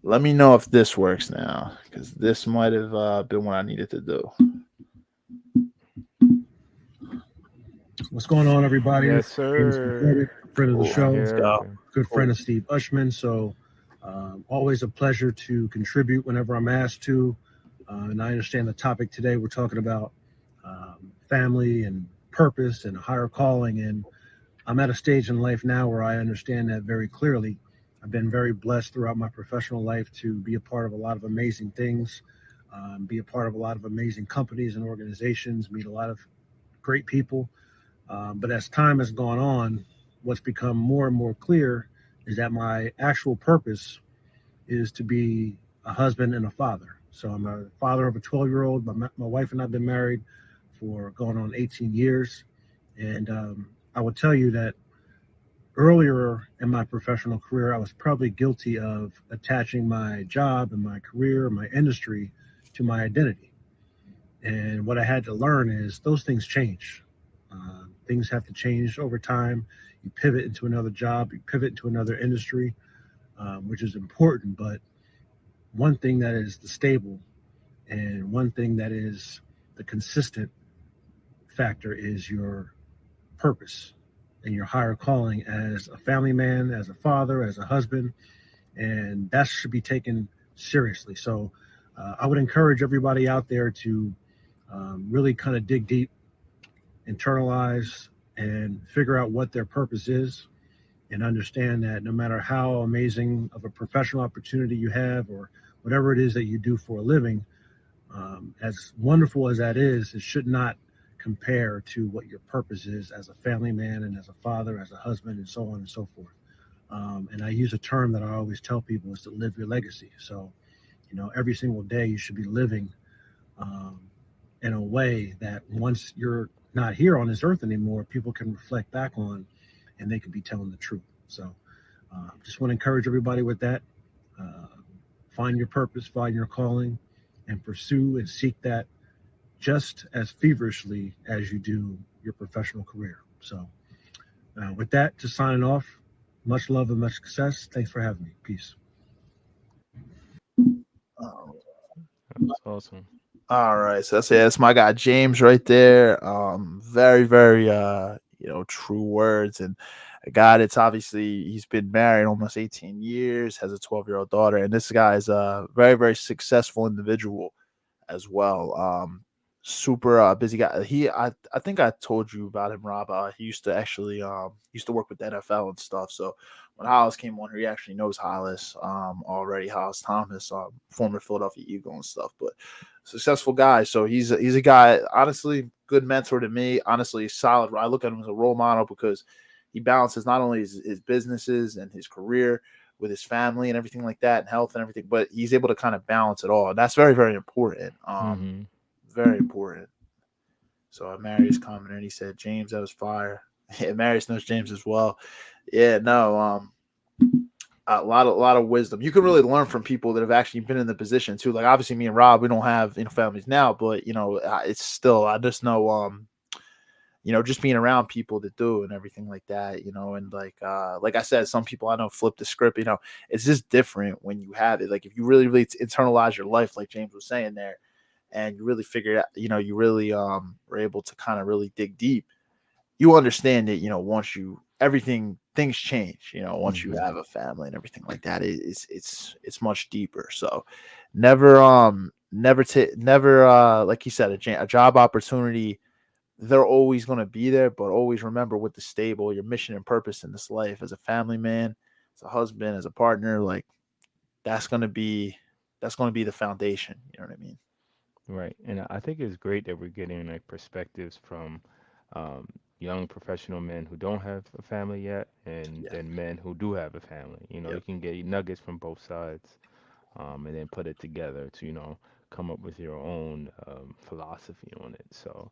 [SPEAKER 3] Let me know if this works now, because this might have been what I needed to do.
[SPEAKER 5] What's going on, everybody?
[SPEAKER 4] Yes, sir.
[SPEAKER 5] Friend of the
[SPEAKER 4] I
[SPEAKER 5] show,
[SPEAKER 4] hear everything.
[SPEAKER 5] good friend of Steve Ushman. So, always a pleasure to contribute whenever I'm asked to. And I understand the topic today. We're talking about family and purpose and a higher calling. And I'm at a stage in life now where I understand that very clearly. I've been very blessed throughout my professional life to be a part of a lot of amazing things, be a part of a lot of amazing companies and organizations, meet a lot of great people. But as time has gone on, what's become more and more clear is that my actual purpose is to be a husband and a father. So I'm a father of a 12-year-old. My wife and I have been married for going on 18 years. And I will tell you that earlier in my professional career, I was probably guilty of attaching my job and my career and my industry to my identity. And what I had to learn is those things change. Things have to change over time. You pivot into another job, you pivot into another industry, which is important. But one thing that is the stable and one thing that is the consistent factor is your purpose and your higher calling as a family man, as a father, as a husband. And that should be taken seriously. So I would encourage everybody out there to really kind of dig deep, internalize, and figure out what their purpose is, and understand that no matter how amazing of a professional opportunity you have or whatever it is that you do for a living, as wonderful as that is, it should not compare to what your purpose is as a family man and as a father, as a husband, and so on and so forth. And I use a term that I always tell people is to live your legacy. So, every single day you should be living um, in a way that once you're not here on this earth anymore, people can reflect back on and they could be telling the truth. So just want to encourage everybody with that. Uh, find your purpose, find your calling, and pursue and seek that just as feverishly as you do your professional career. So with that, just signing off. Much love and much success. Thanks for having me. Peace.
[SPEAKER 4] That's awesome.
[SPEAKER 3] All right, so that's my guy James right there. Very, very true words, and a guy that's obviously he's been married almost 18 years, has a 12-year-old daughter, and this guy is a very, very successful individual as well. Super busy guy. I think I told you about him, Rob. He used to actually used to work with the NFL and stuff. So when Hollis came on here, he actually knows Hollis already. Hollis Thomas, former Philadelphia Eagle and stuff, but successful guy. So he's a guy, honestly, good mentor to me. Honestly, solid. I look at him as a role model because he balances not only his businesses and his career with his family and everything like that and health and everything, but he's able to kind of balance it all. And that's very, very important.
[SPEAKER 4] Mm-hmm.
[SPEAKER 3] Very important. So Marius commented and he said, James, that was fire. Yeah, Marius knows James as well. Yeah, no, a lot of wisdom. You can really learn from people that have actually been in the position too. Like obviously me and Rob, we don't have families now, but it's still, I just know just being around people that do and everything like that, and like I said, some people I know flip the script, it's just different when you have it. Like if you really, really internalize your life, like James was saying there, and you really figure it out, you really are able to kind of really dig deep, you understand it, once things change, once you have a family and everything like that, it's much deeper. So never like you said, a job opportunity, they're always going to be there, but always remember with the stable, your mission and purpose in this life as a family man, as a husband, as a partner, like that's going to be the foundation. You know what I mean?
[SPEAKER 4] Right. And I think it's great that we're getting like perspectives from um, young professional men who don't have a family yet, and
[SPEAKER 3] Yeah.
[SPEAKER 4] then men who do have a family. You
[SPEAKER 3] Yep.
[SPEAKER 4] can get nuggets from both sides, and then put it together to, come up with your own philosophy on it. So,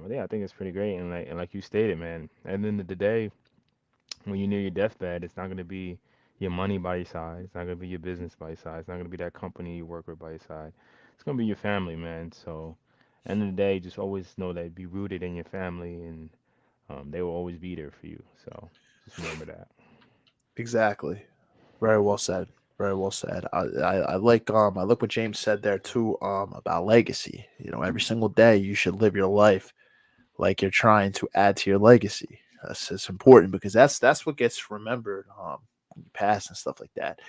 [SPEAKER 4] yeah, I think it's pretty great. And like you stated, man, at the end of the day, when you're near your deathbed, it's not going to be your money by your side. It's not going to be your business by your side. It's not going to be that company you work with by your side. It's going to be your family, man. So, end of the day, just always know that be rooted in your family, and they will always be there for you. So, just remember that.
[SPEAKER 3] Exactly. Very well said. Very well said. I I like what James said there too, about legacy. Every single day you should live your life like you're trying to add to your legacy. That's important because that's what gets remembered when you pass and stuff like that.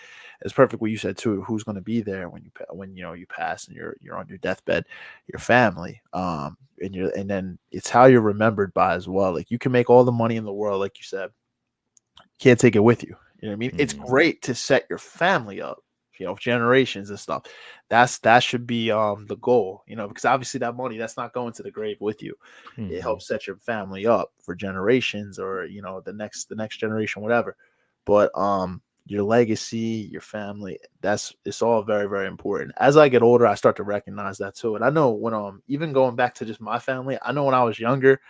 [SPEAKER 3] It's perfect what you said too. Who's going to be there when you pass and you're on your deathbed, your family, and then it's how you're remembered by as well. Like you can make all the money in the world, like you said, can't take it with you. You know what I mean? It's
[SPEAKER 4] Mm-hmm.
[SPEAKER 3] great to set your family up, generations and stuff. That should be the goal, because obviously that money that's not going to the grave with you. It
[SPEAKER 4] Mm-hmm.
[SPEAKER 3] helps set your family up for generations or the next generation, whatever. But your legacy, your family, it's all very, very important. As I get older, I start to recognize that too. And I know when even going back to just my family, I know when I was younger,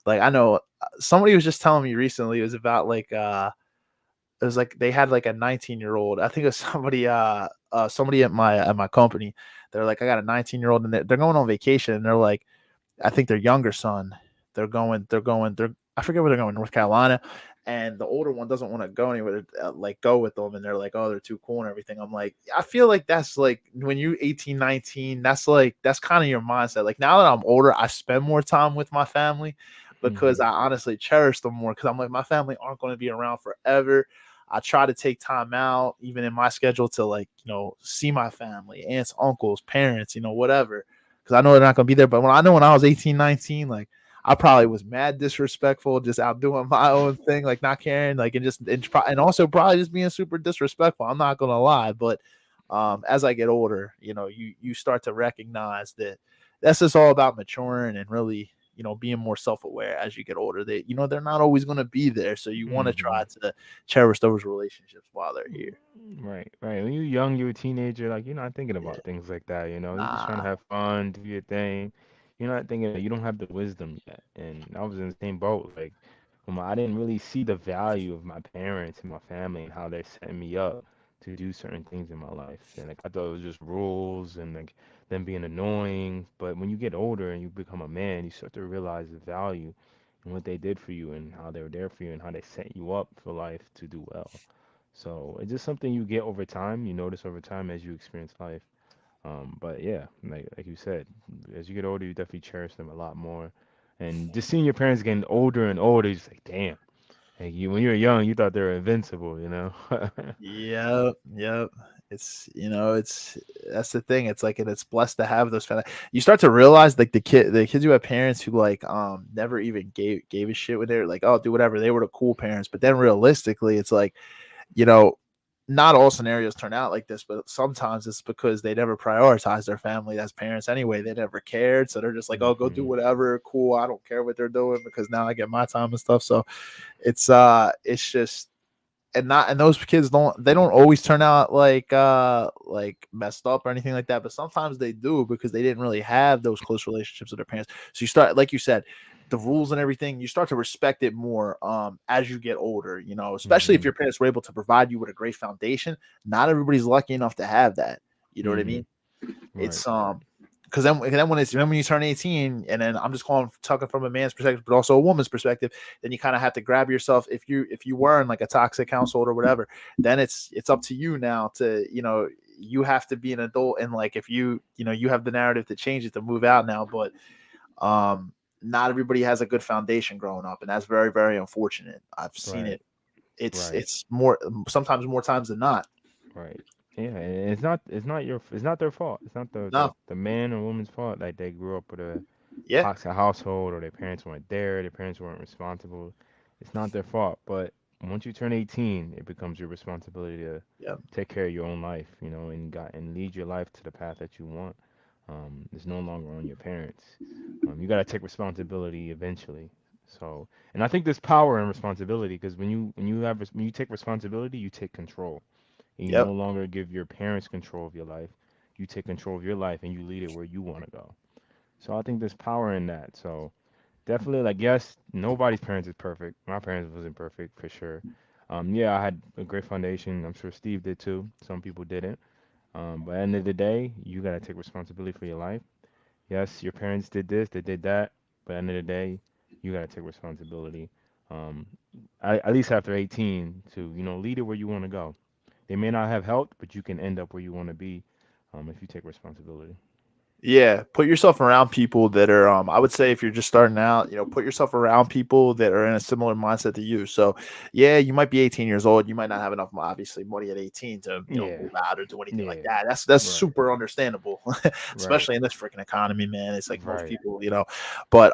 [SPEAKER 3] like I know somebody was just telling me recently, it was about like it was like they had like a 19-year-old. I think it was somebody at my company. They're like, I got a 19-year-old and they're going on vacation and they're like, I think their younger son, they're I forget where they're going, North Carolina, and the older one doesn't want to go anywhere, like go with them, and they're like, oh, they're too cool and everything. I'm like, I feel like that's like when you 18, 19, that's kind of your mindset. Like now that I'm older, I spend more time with my family because
[SPEAKER 4] Mm-hmm.
[SPEAKER 3] I honestly cherish them more because I'm like, my family aren't going to be around forever. I try to take time out, even in my schedule, to like, see my family, aunts, uncles, parents, whatever. Because I know they're not going to be there. But when I was 18, 19, like I probably was mad disrespectful, just out doing my own thing, like not caring, like and also probably just being super disrespectful. I'm not going to lie. But as I get older, you start to recognize that that's just all about maturing and really, being more self-aware as you get older. That they're not always going to be there, so you want to
[SPEAKER 4] Mm-hmm.
[SPEAKER 3] try to cherish those relationships while they're here.
[SPEAKER 4] Right, right. When you're young, you're a teenager, like you're not thinking
[SPEAKER 3] Yeah.
[SPEAKER 4] about things like that, you're just trying to
[SPEAKER 3] Nah.
[SPEAKER 4] have fun, do your thing. You're not thinking that you don't have the wisdom yet. And I was in the same boat. Like, I didn't really see the value of my parents and my family and how they're setting me up to do certain things in my life. And like I thought it was just rules and like them being annoying. But when you get older and you become a man, you start to realize the value and what they did for you and how they were there for you and how they set you up for life to do well. So it's just something you get over time. You notice over time as you experience life. But yeah, like you said, as you get older, you definitely cherish them a lot more. And just seeing your parents getting older and older, you're just like, damn. Like when you were young, you thought they were invincible.
[SPEAKER 3] Yep, yep. It's that's the thing. It's like, and it's blessed to have those family. You start to realize like the kids who have parents who like never even gave a shit when they're like, oh, do whatever. They were the cool parents. But then realistically, it's like, you know, not all scenarios turn out like this, but sometimes it's because they never prioritized their family as parents anyway. They never cared. So they're just like, oh, go do
[SPEAKER 4] Hmm.
[SPEAKER 3] whatever. Cool. I don't care what they're doing because now I get my time and stuff. So it's just and those kids don't always turn out like messed up or anything like that, but sometimes they do because they didn't really have those close relationships with their parents. So you start, like you said, the rules and everything, you start to respect it more as you get older, especially if
[SPEAKER 4] Mm-hmm.
[SPEAKER 3] your parents were able to provide you with a great foundation. Not everybody's lucky enough to have that. You know what I
[SPEAKER 4] Mm-hmm.
[SPEAKER 3] mean?
[SPEAKER 4] Right.
[SPEAKER 3] It's because then when you turn 18, and then I'm just talking from a man's perspective, but also a woman's perspective, then you kind of have to grab yourself. If you were in like a toxic household or whatever, then it's up to you now to, you have to be an adult, and like if you have the narrative to change it, to move out now. But um not everybody has a good foundation growing up, and that's very, very unfortunate. I've seen
[SPEAKER 4] Right.
[SPEAKER 3] it. it's
[SPEAKER 4] Right.
[SPEAKER 3] it's more, sometimes more times than not.
[SPEAKER 4] Right. Yeah, and it's not their fault. It's not
[SPEAKER 3] No.
[SPEAKER 4] the man or woman's fault. Like they grew up with a
[SPEAKER 3] Yeah.
[SPEAKER 4] toxic household or their parents weren't there, their parents weren't responsible. It's not their fault. But once you turn 18, it becomes your responsibility to
[SPEAKER 3] Yeah.
[SPEAKER 4] take care of your own life, and lead your life to the path that you want. It's no longer on your parents. You got to take responsibility eventually. So, and I think there's power in responsibility because when you take responsibility, you take control. And you
[SPEAKER 3] Yep.
[SPEAKER 4] no longer give your parents control of your life. You take control of your life and you lead it where you want to go. So I think there's power in that. So definitely, like, yes, nobody's parents is perfect. My parents wasn't perfect for sure. Yeah, I had a great foundation. I'm sure Steve did too. Some people didn't. But at the end of the day, you gotta take responsibility for your life. Yes, your parents did this, they did that, but at the end of the day, you gotta take responsibility. Um, at least after 18, to lead it where you want to go. They may not have helped, but you can end up where you want to be, if you take responsibility.
[SPEAKER 3] Yeah, put yourself around people that are I would say if you're just starting out, put yourself around people that are in a similar mindset to you. So, yeah, you might be 18 years old, you might not have enough obviously money at 18 to,
[SPEAKER 4] Yeah,
[SPEAKER 3] move out or do anything like
[SPEAKER 4] yeah,
[SPEAKER 3] that. That's
[SPEAKER 4] right,
[SPEAKER 3] super understandable.
[SPEAKER 4] right,
[SPEAKER 3] Especially in this freaking economy, man. It's like most
[SPEAKER 4] right.
[SPEAKER 3] people. But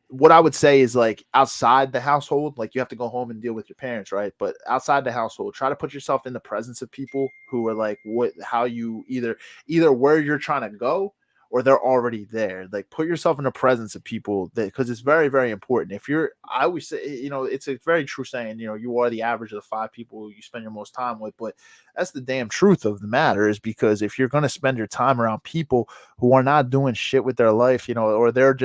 [SPEAKER 3] what I would say is like outside the household, like you have to go home and deal with your parents, right? But outside the household, try to put yourself in the presence of people who are like how you either where you're trying to go or they're already there. Like put yourself in the presence of people that, because it's very, very important. I always say, it's a very true saying, you are the average of the 5 people you spend your most time with. But that's the damn truth of the matter, is because if you're going to spend your time around people who are not doing shit with their life, or they're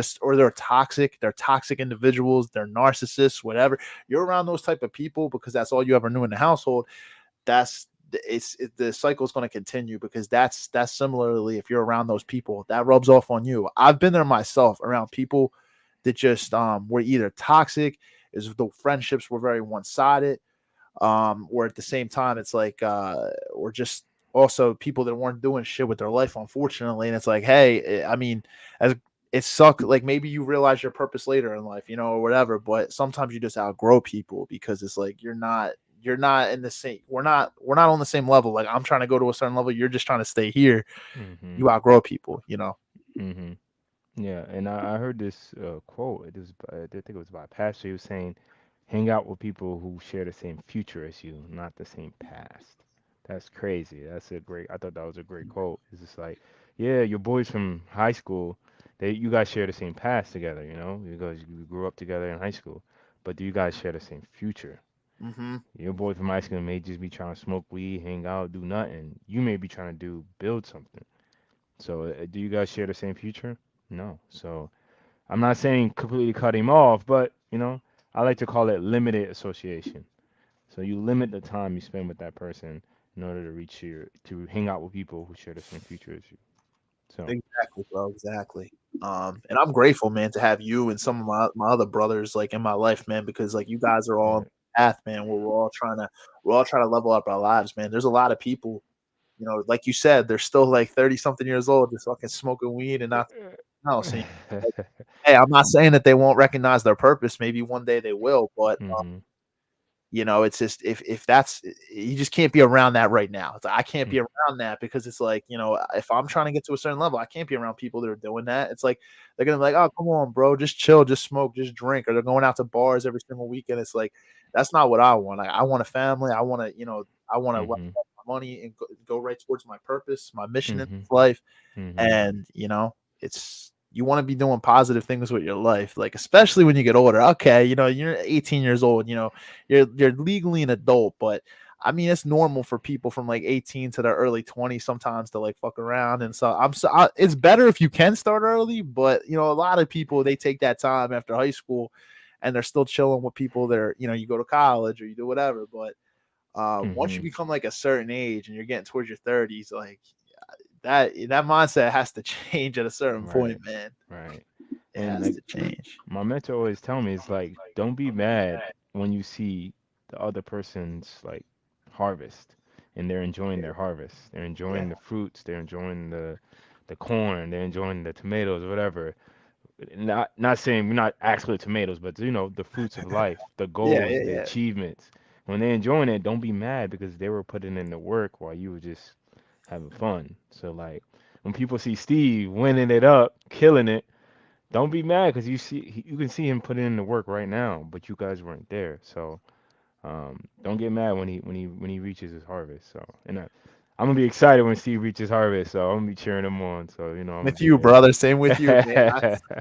[SPEAKER 3] toxic individuals, they're narcissists, whatever. You're around those type of people because that's all you ever knew in the household. The cycle is going to continue, because that's similarly, if you're around those people, that rubs off on you. I've been there myself, around people that just were either toxic, is the friendships were very one-sided, or at the same time it's like or just also people that weren't doing shit with their life, unfortunately. And it's like, hey, I mean, as it sucked, like maybe you realize your purpose later in life, or whatever, but sometimes you just outgrow people, because it's like you're not in the same, we're not on the same level. Like I'm trying to go to a certain level, you're just trying to stay here.
[SPEAKER 4] Mhm,
[SPEAKER 3] You outgrow people.
[SPEAKER 4] mhm. Yeah, and I heard this quote. I think it was by a pastor. He was saying, "Hang out with people who share the same future as you, not the same past." That's crazy. I thought that was a great quote. It's just like, yeah, your boys from high school, you guys share the same past together, because you grew up together in high school. But do you guys share the same future?
[SPEAKER 3] Mm-hmm.
[SPEAKER 4] Your boy from high school may just be trying to smoke weed, hang out, do nothing. You may be trying to build something. So, do you guys share the same future? No. So, I'm not saying completely cut him off, but I like to call it limited association. So you limit the time you spend with that person in order to hang out with people who share the same future as you. So,
[SPEAKER 3] Exactly, bro. Exactly. And I'm grateful, man, to have you and some of my other brothers like in my life, man, because like you guys are all on
[SPEAKER 4] right.
[SPEAKER 3] the path, man, where we're all trying to level up our lives, man. There's a lot of people, like you said, they're still like 30 something years old, just fucking smoking weed and not else. And, like, hey, I'm not saying that they won't recognize their purpose. Maybe one day they will, but
[SPEAKER 4] Mm-hmm.
[SPEAKER 3] it's just if that's, you just can't be around that right now. It's like, I can't be around that, because it's like, if I'm trying to get to a certain level, I can't be around people that are doing that. It's like they're gonna be like, oh, come on, bro, just chill, just smoke, just drink, or they're going out to bars every single weekend. It's like that's not what I want. I want a family. I want to run
[SPEAKER 4] Mm-hmm.
[SPEAKER 3] my money and go right towards my purpose, my mission in
[SPEAKER 4] Mm-hmm.
[SPEAKER 3] life.
[SPEAKER 4] Mm-hmm.
[SPEAKER 3] And it's you want to be doing positive things with your life, like especially when you get older. Okay, you're 18 years old, you're legally an adult, but I mean, it's normal for people from like 18 to their early 20s sometimes to like fuck around. And so it's better if you can start early, but a lot of people, they take that time after high school and they're still chilling with people that are, you go to college or you do whatever. But once you become like a certain age and you're getting towards your 30s, like that mindset has to change at a certain point, man.
[SPEAKER 4] Right.
[SPEAKER 3] It
[SPEAKER 4] And
[SPEAKER 3] has
[SPEAKER 4] like
[SPEAKER 3] to change.
[SPEAKER 4] my mentor always tell me, it's like, don't be mad when you see the other person's like harvest and they're enjoying their harvest. They're
[SPEAKER 3] Yeah.
[SPEAKER 4] enjoying the fruits, they're enjoying the corn, they're enjoying the tomatoes, whatever. Not saying we're not actually tomatoes, but the fruits of life, the
[SPEAKER 3] Yeah.
[SPEAKER 4] goals,
[SPEAKER 3] Yeah.
[SPEAKER 4] the
[SPEAKER 3] Yeah.
[SPEAKER 4] achievements. When they're enjoying it, don't be mad because they were putting in the work while you were just having fun. So like when people see Steve winning it up, killing it, don't be mad because you can see him putting in the work right now, but you guys weren't there. So don't get mad when he reaches his harvest. So I'm gonna be excited when Steve reaches harvest. So I'm gonna be cheering him on. So I'm gonna
[SPEAKER 3] With
[SPEAKER 4] be
[SPEAKER 3] you,
[SPEAKER 4] there.
[SPEAKER 3] brother. Same with you, man.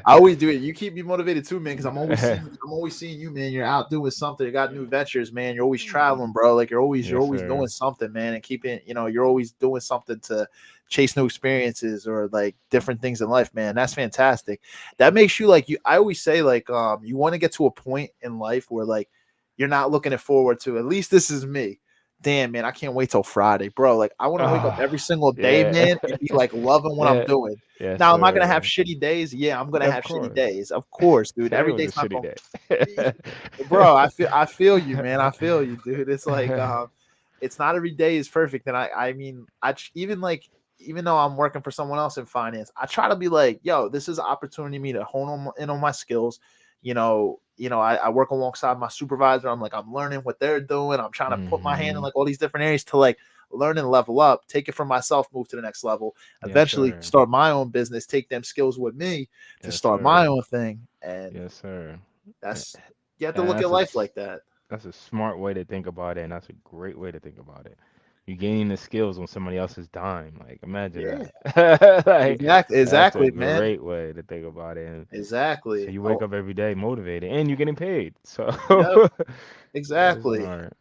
[SPEAKER 3] I always do it. You keep me motivated too, man, because I'm always seeing you, man. You're out doing something. You got new ventures, man. You're always traveling, bro. Like you're always
[SPEAKER 4] Yes,
[SPEAKER 3] doing
[SPEAKER 4] sir.
[SPEAKER 3] something, man, and keeping, you're always doing something to chase new experiences or like different things in life, man. That's fantastic. That makes you like you. I always say like you want to get to a point in life where like you're not looking it forward to. At least this is me. Damn, man, I can't wait till Friday, bro. Like I want to wake up every
[SPEAKER 4] Ah,
[SPEAKER 3] single day,
[SPEAKER 4] yeah.
[SPEAKER 3] man, and be like loving what I'm
[SPEAKER 4] Yeah.
[SPEAKER 3] doing.
[SPEAKER 4] Yes,
[SPEAKER 3] Now, am I gonna have
[SPEAKER 4] sir.
[SPEAKER 3] shitty days? Yeah, I'm gonna
[SPEAKER 4] Of
[SPEAKER 3] have shitty
[SPEAKER 4] course.
[SPEAKER 3] days. Of course, dude.
[SPEAKER 4] Today
[SPEAKER 3] Every
[SPEAKER 4] was a
[SPEAKER 3] day's not
[SPEAKER 4] shitty
[SPEAKER 3] gonna
[SPEAKER 4] day.
[SPEAKER 3] bro, I feel you, man. I feel you, dude. It's like it's not every day is perfect. And I mean, even like even though I'm working for someone else in finance, I try to be like, yo, this is an opportunity for me to in on my skills. I work alongside my supervisor. I'm learning what they're doing. I'm trying to put my hand in
[SPEAKER 4] Hmm.
[SPEAKER 3] like all these different areas to like learn and level up, take it from myself, move to the next level,
[SPEAKER 4] Yes,
[SPEAKER 3] eventually
[SPEAKER 4] sir.
[SPEAKER 3] start my own business, take them skills with me to
[SPEAKER 4] Yes,
[SPEAKER 3] start my
[SPEAKER 4] sir.
[SPEAKER 3] own thing. And
[SPEAKER 4] Yes, sir. And
[SPEAKER 3] that's you have to
[SPEAKER 4] and
[SPEAKER 3] look at life like that.
[SPEAKER 4] that's a smart way to think about it, and that's a great way to think about it. You're gaining the skills on somebody else's dime. Like, imagine
[SPEAKER 3] Yeah,
[SPEAKER 4] that. Like, that's a
[SPEAKER 3] exactly, man.
[SPEAKER 4] great way to think about it. And so
[SPEAKER 3] Exactly.
[SPEAKER 4] you wake
[SPEAKER 3] Oh,
[SPEAKER 4] up every day motivated, and you're getting paid. So
[SPEAKER 3] yep,
[SPEAKER 4] that's
[SPEAKER 3] exactly.
[SPEAKER 4] smart.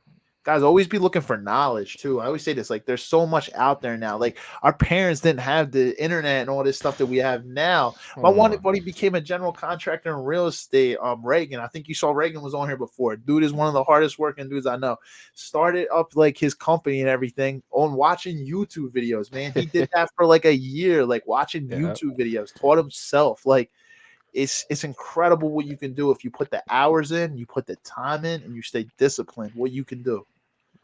[SPEAKER 3] Guys, always be looking for knowledge too. I always say this, like there's so much out there now. Like our parents didn't have the internet and all this stuff that we have now. My
[SPEAKER 4] Oh
[SPEAKER 3] one
[SPEAKER 4] my.
[SPEAKER 3] buddy became a general contractor in real estate. Reagan. I think you saw Reagan was on here before. Dude is one of the hardest working dudes I know. Started up like his company and everything on watching YouTube videos, man. He did that for like a year, like watching
[SPEAKER 4] Yeah.
[SPEAKER 3] YouTube videos, taught himself. Like it's incredible what you can do if you put the hours in, you put the time in, and you stay disciplined. What you can do.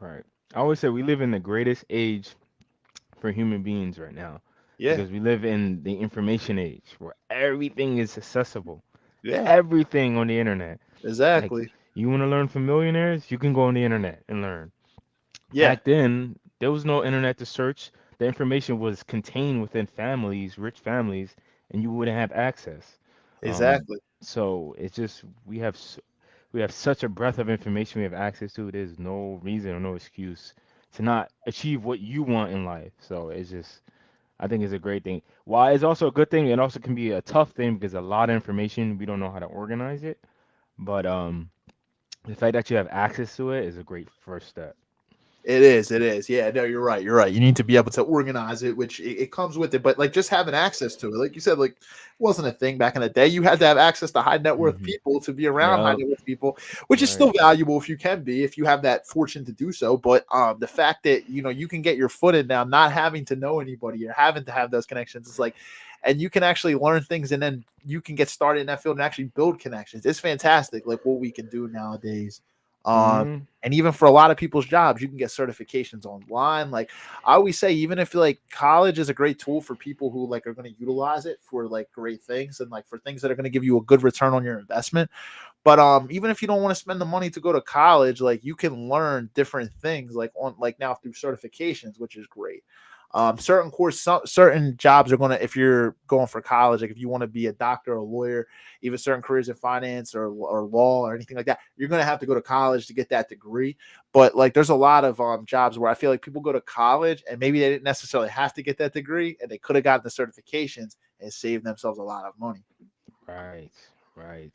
[SPEAKER 4] Right. I always say we live in the greatest age for human beings right now
[SPEAKER 3] Yeah.
[SPEAKER 4] because we live in the information age where everything is accessible,
[SPEAKER 3] Yeah,
[SPEAKER 4] everything on the internet. Like,
[SPEAKER 3] exactly.
[SPEAKER 4] you want to learn from millionaires, you can go on the internet and learn.
[SPEAKER 3] Yeah,
[SPEAKER 4] Back then, there was no internet to search. The information was contained within families, rich families, and you wouldn't have access. Um,
[SPEAKER 3] exactly.
[SPEAKER 4] so it's just we have such a breadth of information we have access to. There's no reason or no excuse to not achieve what you want in life. So it's just I think it's a great thing. Why it's also a good thing, it also can be a tough thing because a lot of information we don't know how to organize it. But the fact that you have access to it is a great first step.
[SPEAKER 3] It is. It is. Yeah, no, you're right. You're right. You need to be able to organize it, which it comes with it. But like just having access to it, like you said, like it wasn't a thing back in the day. You had to have access to high net worth
[SPEAKER 4] Hmm.
[SPEAKER 3] people to be around high
[SPEAKER 4] Yeah,
[SPEAKER 3] net worth people, which is
[SPEAKER 4] right.
[SPEAKER 3] still valuable if you can be, if you have that fortune to do so. But the fact that you can get your foot in now, not having to know anybody or having to have those connections, it's like, and you can actually learn things, and then you can get started in that field and actually build connections. It's fantastic, like what we can do nowadays. Um,
[SPEAKER 4] Hmm.
[SPEAKER 3] and even for a lot of people's jobs, you can get certifications online. Like I always say, even if like college is a great tool for people who like are going to utilize it for like great things and like for things that are going to give you a good return on your investment. But even if you don't want to spend the money to go to college, like you can learn different things like on like now through certifications, which is great. Certain jobs are gonna if you're going for college, like if you want to be a doctor or a lawyer, even certain careers in finance or law or anything like that, you're gonna have to go to college to get that degree. But like there's a lot of jobs where I feel like people go to college and maybe they didn't necessarily have to get that degree and they could have gotten the certifications and save themselves a lot of money.
[SPEAKER 4] Right, right.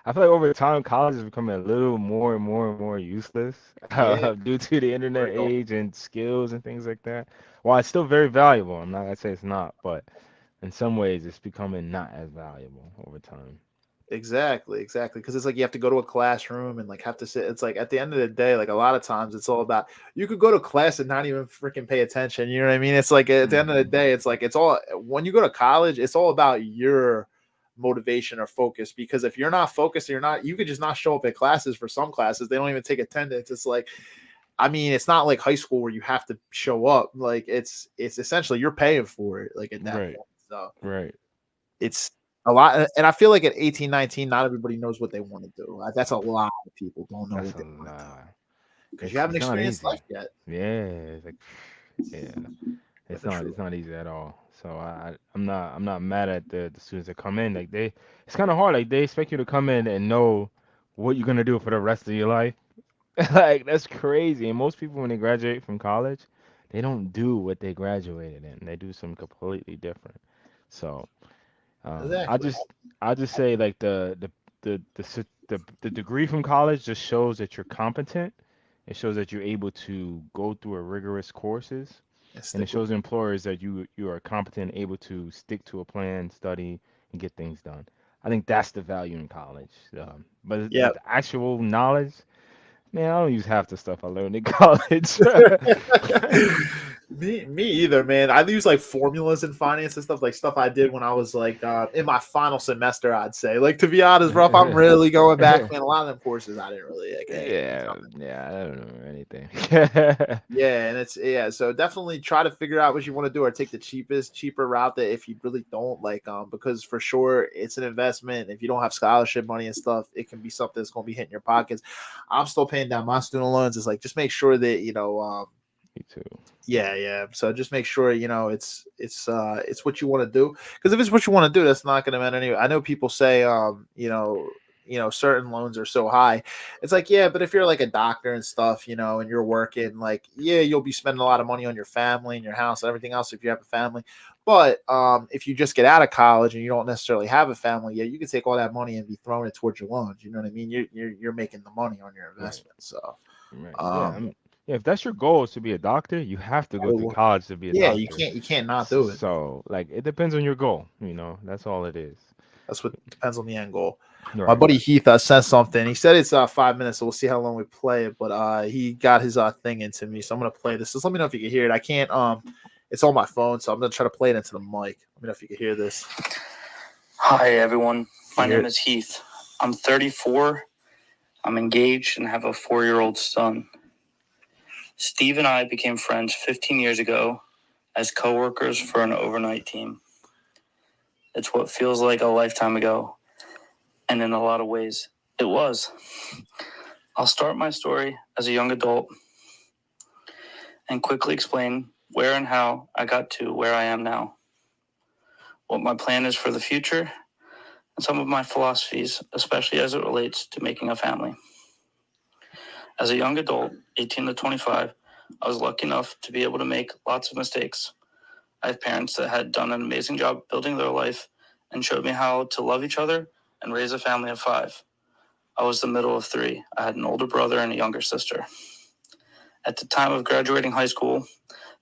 [SPEAKER 4] I feel like over time, college is becoming a little more and more and more useless
[SPEAKER 3] Yeah,
[SPEAKER 4] due to the internet
[SPEAKER 3] real.
[SPEAKER 4] age and skills and things like that. While it's still very valuable, I'm not gonna say it's not, but in some ways, it's becoming not as valuable over time.
[SPEAKER 3] Exactly, exactly. Because it's like you have to go to a classroom and like have to sit. It's like at the end of the day, like a lot of times it's all about you could go to class and not even freaking pay attention. You know what I mean? It's like at the end of the
[SPEAKER 4] Hmm.
[SPEAKER 3] day, it's like it's all when you go to college, it's all about your motivation or focus. Because if you're not focused, you're not, you could just not show up at classes for some classes. They don't even take attendance. It's like, I mean, it's not like high school where you have to show up. Like it's essentially you're paying for it, like at that
[SPEAKER 4] Right,
[SPEAKER 3] point. So
[SPEAKER 4] right.
[SPEAKER 3] it's a lot, and I feel like at 18, 19, not everybody knows what they want to do. That's a lot of people don't know
[SPEAKER 4] That's
[SPEAKER 3] what
[SPEAKER 4] a
[SPEAKER 3] they want to do
[SPEAKER 4] lot.
[SPEAKER 3] because you haven't
[SPEAKER 4] It's not
[SPEAKER 3] experienced life
[SPEAKER 4] easy.
[SPEAKER 3] yet.
[SPEAKER 4] Yeah, it's like yeah.
[SPEAKER 3] Yeah,
[SPEAKER 4] It's
[SPEAKER 3] for
[SPEAKER 4] not
[SPEAKER 3] sure.
[SPEAKER 4] it's not easy at all. So I'm not mad at the students that come in. Like it's kind of hard. Like they expect you to come in and know what you're gonna do for the rest of your life. Like that's crazy. And most people when they graduate from college, they don't do what they graduated in. They do something completely different. So um, I
[SPEAKER 3] Exactly.
[SPEAKER 4] just I just say like the degree from college just shows that you're competent. It shows that you're able to go through a rigorous courses,
[SPEAKER 3] And
[SPEAKER 4] and it
[SPEAKER 3] stick with
[SPEAKER 4] shows employers that you are competent, able to stick to a plan, study, and get things done. I think that's the value in college. But
[SPEAKER 3] yeah.
[SPEAKER 4] the actual knowledge, man, I don't use half the stuff I learned in college.
[SPEAKER 3] Me either, man. I use like formulas in finance and stuff, like stuff I did when I was like in my final semester, I'd say. Like to be honest, bro, if I'm really going back, man, a lot of them courses I didn't really like
[SPEAKER 4] Yeah, yeah, I don't know anything.
[SPEAKER 3] yeah, and it's yeah, so definitely try to figure out what you want to do or take the cheaper route that if you really don't like because for sure it's an investment. If you don't have scholarship money and stuff, it can be something that's gonna be hitting your pockets. I'm still paying down my student loans. It's like just make sure that
[SPEAKER 4] Me too.
[SPEAKER 3] yeah, yeah. So just make sure it's what you want to do. Because if it's what you want to do, that's not going to matter anyway. I know people say certain loans are so high. It's like yeah, but if you're like a doctor and stuff, and you're working, like yeah, you'll be spending a lot of money on your family and your house and everything else if you have a family. But if you just get out of college and you don't necessarily have a family, yeah, you can take all that money and be throwing it towards your loans. You know what I mean? You're making the money on your
[SPEAKER 4] Right,
[SPEAKER 3] investment. So
[SPEAKER 4] right. Yeah,
[SPEAKER 3] um,
[SPEAKER 4] yeah, if that's your goal is to be a doctor, you have to go through college to be a
[SPEAKER 3] yeah, you
[SPEAKER 4] doctor.
[SPEAKER 3] can't not do it.
[SPEAKER 4] So, like, it depends on your goal, that's all it is.
[SPEAKER 3] That's what depends on the end goal. My
[SPEAKER 4] Right.
[SPEAKER 3] buddy Heath sent something. He said it's 5 minutes, so we'll see how long we play it. But he got his thing into me, so I'm gonna play this. Just let me know if you can hear it. I can't. It's on my phone, so I'm gonna try to play it into the mic. Let me know if you can hear this.
[SPEAKER 6] Hi everyone, my
[SPEAKER 3] You hear
[SPEAKER 6] name
[SPEAKER 3] it?
[SPEAKER 6] is Heath. I'm 34. I'm engaged and have a 4-year-old son. Steve and I became friends 15 years ago as co-workers for an overnight team. It's what feels like a lifetime ago, and in a lot of ways, it was. I'll start my story as a young adult and quickly explain where and how I got to where I am now, what my plan is for the future, and some of my philosophies, especially as it relates to making a family. As a young adult, 18 to 25, I was lucky enough to be able to make lots of mistakes. I have parents that had done an amazing job building their life and showed me how to love each other and raise a family of 5. I was the middle of 3. I had an older brother and a younger sister. At the time of graduating high school,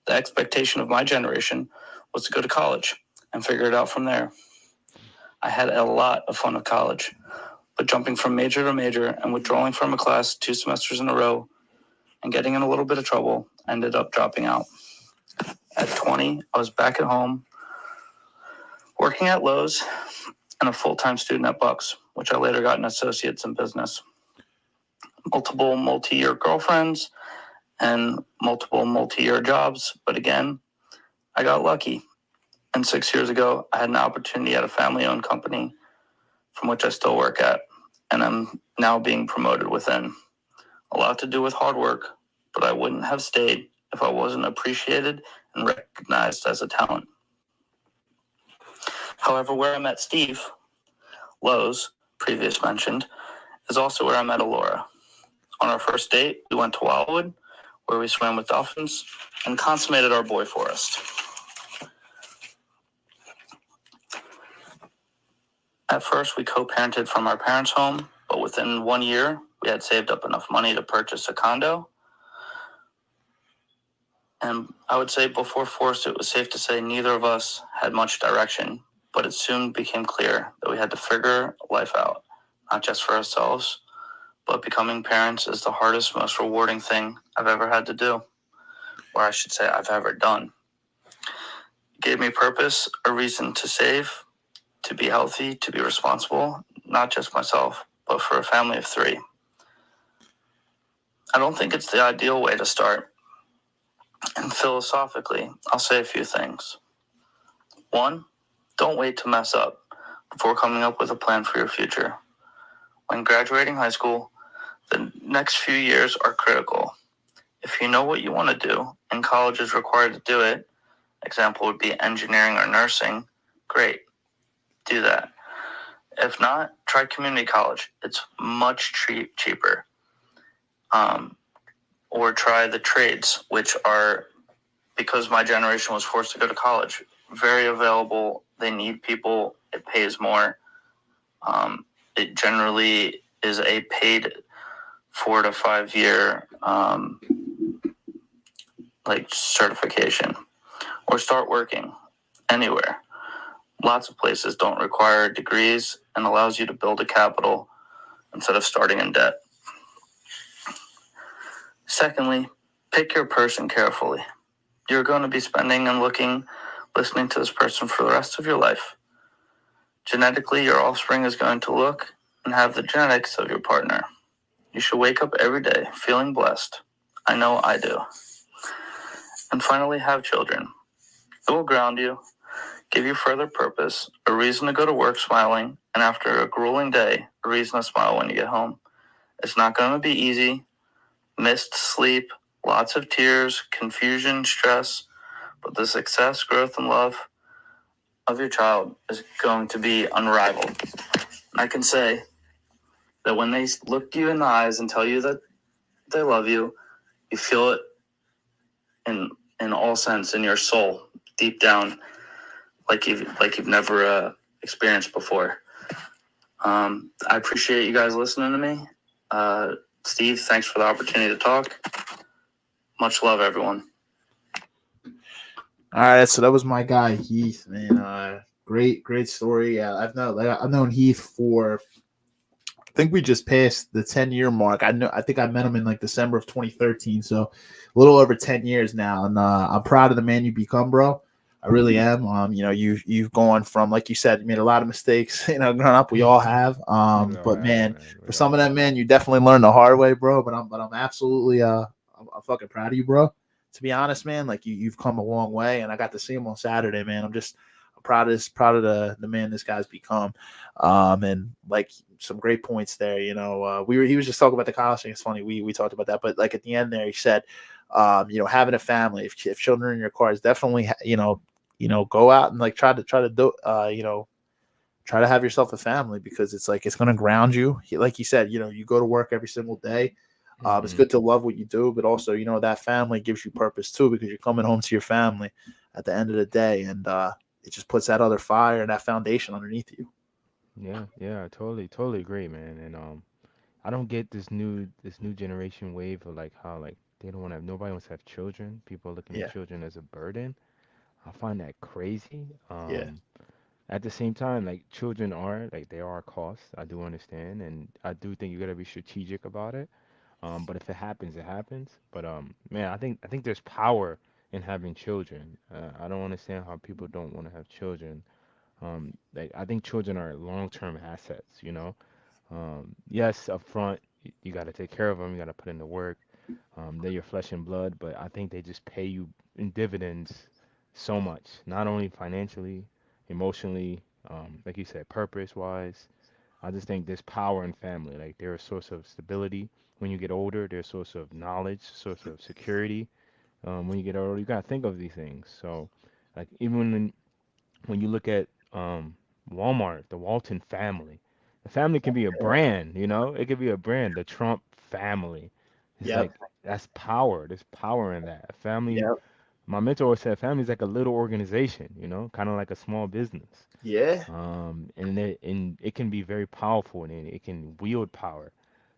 [SPEAKER 6] the expectation of my generation was to go to college and figure it out from there. I had a lot of fun at college, but jumping from major to major and withdrawing from a class 2 semesters in a row and getting in a little bit of trouble, I ended up dropping out. At 20, I was back at home, working at Lowe's and a full-time student at Bucks, which I later got an associate's in business. Multiple multi-year girlfriends and multiple multi-year jobs, but again, I got lucky. And 6 years ago, I had an opportunity at a family-owned company from which I still work at, and I'm now being promoted within. A lot to do with hard work, but I wouldn't have stayed if I wasn't appreciated and recognized as a talent. However, where I met Steve, Lowe's, previous mentioned, is also where I met Alora. On our first date, we went to Wildwood, where we swam with dolphins and consummated our boy forest. At first, we co-parented from our parents' home, but within 1 year, we had saved up enough money to purchase a condo. And I would say before forced, it was safe to say neither of us had much direction, but it soon became clear that we had to figure life out, not just for ourselves, but becoming parents is the hardest, most rewarding thing I've ever had to do, or I should say I've ever done. It gave me purpose, a reason to save, to be healthy, to be responsible, not just myself, but for a family of 3. I don't think it's the ideal way to start. And philosophically, I'll say a few things. 1, don't wait to mess up before coming up with a plan for your future. When graduating high school, the next few years are critical. If you know what you want to do and college is required to do it, example would be engineering or nursing, great, do that. If not, try community college. It's much cheaper. Or try the trades, which are, because my generation was forced to go to college, very available. They need people. It pays more. It generally is a paid 4 to 5 year certification. Or start working anywhere. Lots of places don't require degrees and allows you to build a capital instead of starting in debt. Secondly, pick your person carefully. You're going to be spending and listening to this person for the rest of your life. Genetically, your offspring is going to look and have the genetics of your partner. You should wake up every day feeling blessed. I know I do. And finally, have children. It will ground you, give you further purpose, a reason to go to work smiling, and after a grueling day, a reason to smile when you get home. It's not going to be easy. Missed sleep, lots of tears, confusion, stress, but the success, growth, and love of your child is going to be unrivaled. I can say that when they look you in the eyes and tell you that they love you, you feel it in all sense in your soul, deep down, like you've never experienced before. I appreciate you guys listening to me. Steve, thanks for the opportunity to talk. Much love, everyone.
[SPEAKER 3] All right, so that was my guy Heath, man. Great story. Yeah, I've known Heath for, I think we just passed the 10-year mark. I think I met him in like December of 2013, so a little over 10 years now, and I'm proud of the man you become, bro. I really am. You've gone from, like you said, you made a lot of mistakes. Growing up, we all have. But man, for some of them, man, you definitely learned the hard way, bro. But I'm absolutely I'm fucking proud of you, bro. To be honest, man, like you've come a long way, and I got to see him on Saturday, man. I'm proud of the man this guy's become. And like some great points there. He was just talking about the college thing. It's funny we talked about that, but like at the end there, he said, having a family, if children are in your car, is definitely go out and like try to do try to have yourself a family, because it's like it's gonna ground you. Like he said, you go to work every single day. It's good to love what you do, but also, that family gives you purpose too, because you're coming home to your family at the end of the day, and it just puts that other fire and that foundation underneath you.
[SPEAKER 4] Yeah, I totally agree, man. And I don't get this new generation wave of like how like they don't want to have nobody wants to have children. People are looking at
[SPEAKER 3] Yeah,
[SPEAKER 4] children as a burden. I find that crazy.
[SPEAKER 3] yeah,
[SPEAKER 4] At the same time, like children are like they are a cost. I do understand, and I do think you gotta be strategic about it. But if it happens, it happens. But man, I think there's power in having children. I don't understand how people don't want to have children. Like I think children are long-term assets. Yes, up front, you got to take care of them. You got to put in the work. They're your flesh and blood, but I think they just pay you in dividends so much, not only financially, emotionally, like you said, purpose-wise. I just think there's power in family. Like they're a source of stability. When you get older, they're a source of knowledge, source of security. When you get older, you gotta think of these things. So, like even when you look at Walmart, the Walton family, the family can be a brand. It could be a brand. The Trump family. It's
[SPEAKER 3] yep,
[SPEAKER 4] like that's power. There's power in that. A family
[SPEAKER 3] yep,
[SPEAKER 4] my mentor always said family is like a little organization, kind of like a small business.
[SPEAKER 3] Yeah.
[SPEAKER 4] And it can be very powerful, and it can wield power.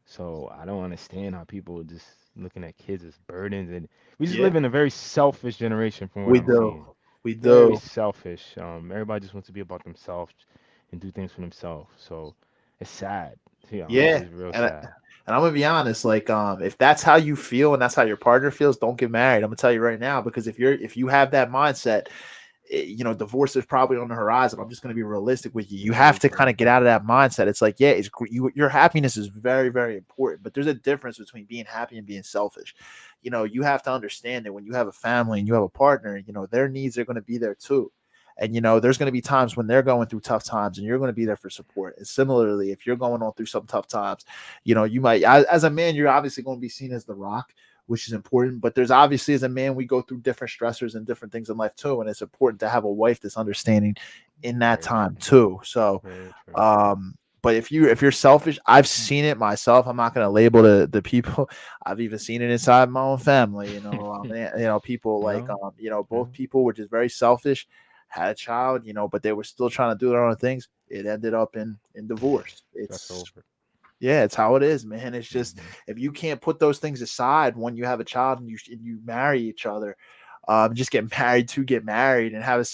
[SPEAKER 4] So I don't understand how people just looking at kids as burdens, and we just
[SPEAKER 3] Yeah.
[SPEAKER 4] live in a very selfish generation from what
[SPEAKER 3] We
[SPEAKER 4] I'm
[SPEAKER 3] do.
[SPEAKER 4] seeing.
[SPEAKER 3] We
[SPEAKER 4] Very
[SPEAKER 3] do.
[SPEAKER 4] selfish. Everybody just wants to be about themselves and do things for themselves. So it's sad, to be honest.
[SPEAKER 3] Yeah.
[SPEAKER 4] It's real
[SPEAKER 3] And
[SPEAKER 4] sad.
[SPEAKER 3] I'm gonna be honest, like if that's how you feel and that's how your partner feels, don't get married. I'm gonna tell you right now, because if you have that mindset, divorce is probably on the horizon. I'm just going to be realistic with you. You have
[SPEAKER 4] Very
[SPEAKER 3] to kind
[SPEAKER 4] true.
[SPEAKER 3] of get out of that mindset. It's like, yeah, your happiness is very, very important, but there's a difference between being happy and being selfish. You have to understand that when you have a family and you have a partner, their needs are going to be there too. And there's going to be times when they're going through tough times, and you're going to be there for support. And similarly, if you're going on through some tough times, you might, as a man, you're obviously going to be seen as the rock, which is important. But there's obviously, as a man, we go through different stressors and different things in life too. And it's important to have a wife that's understanding in that
[SPEAKER 4] Very
[SPEAKER 3] time
[SPEAKER 4] true.
[SPEAKER 3] too. So,
[SPEAKER 4] Very true.
[SPEAKER 3] but if you're selfish, I've seen it myself. I'm not going to label the people. I've even seen it inside my own family. People
[SPEAKER 4] Yeah.
[SPEAKER 3] like
[SPEAKER 4] Yeah.
[SPEAKER 3] both people were just very selfish, had a child, but they were still trying to do their own things. It ended up in divorce.
[SPEAKER 4] That's
[SPEAKER 3] It's
[SPEAKER 4] over.
[SPEAKER 3] Yeah, it's how it is, man. It's just,
[SPEAKER 4] Hmm.
[SPEAKER 3] if you can't put those things aside when you have a child and you marry each other, just get married to get married and have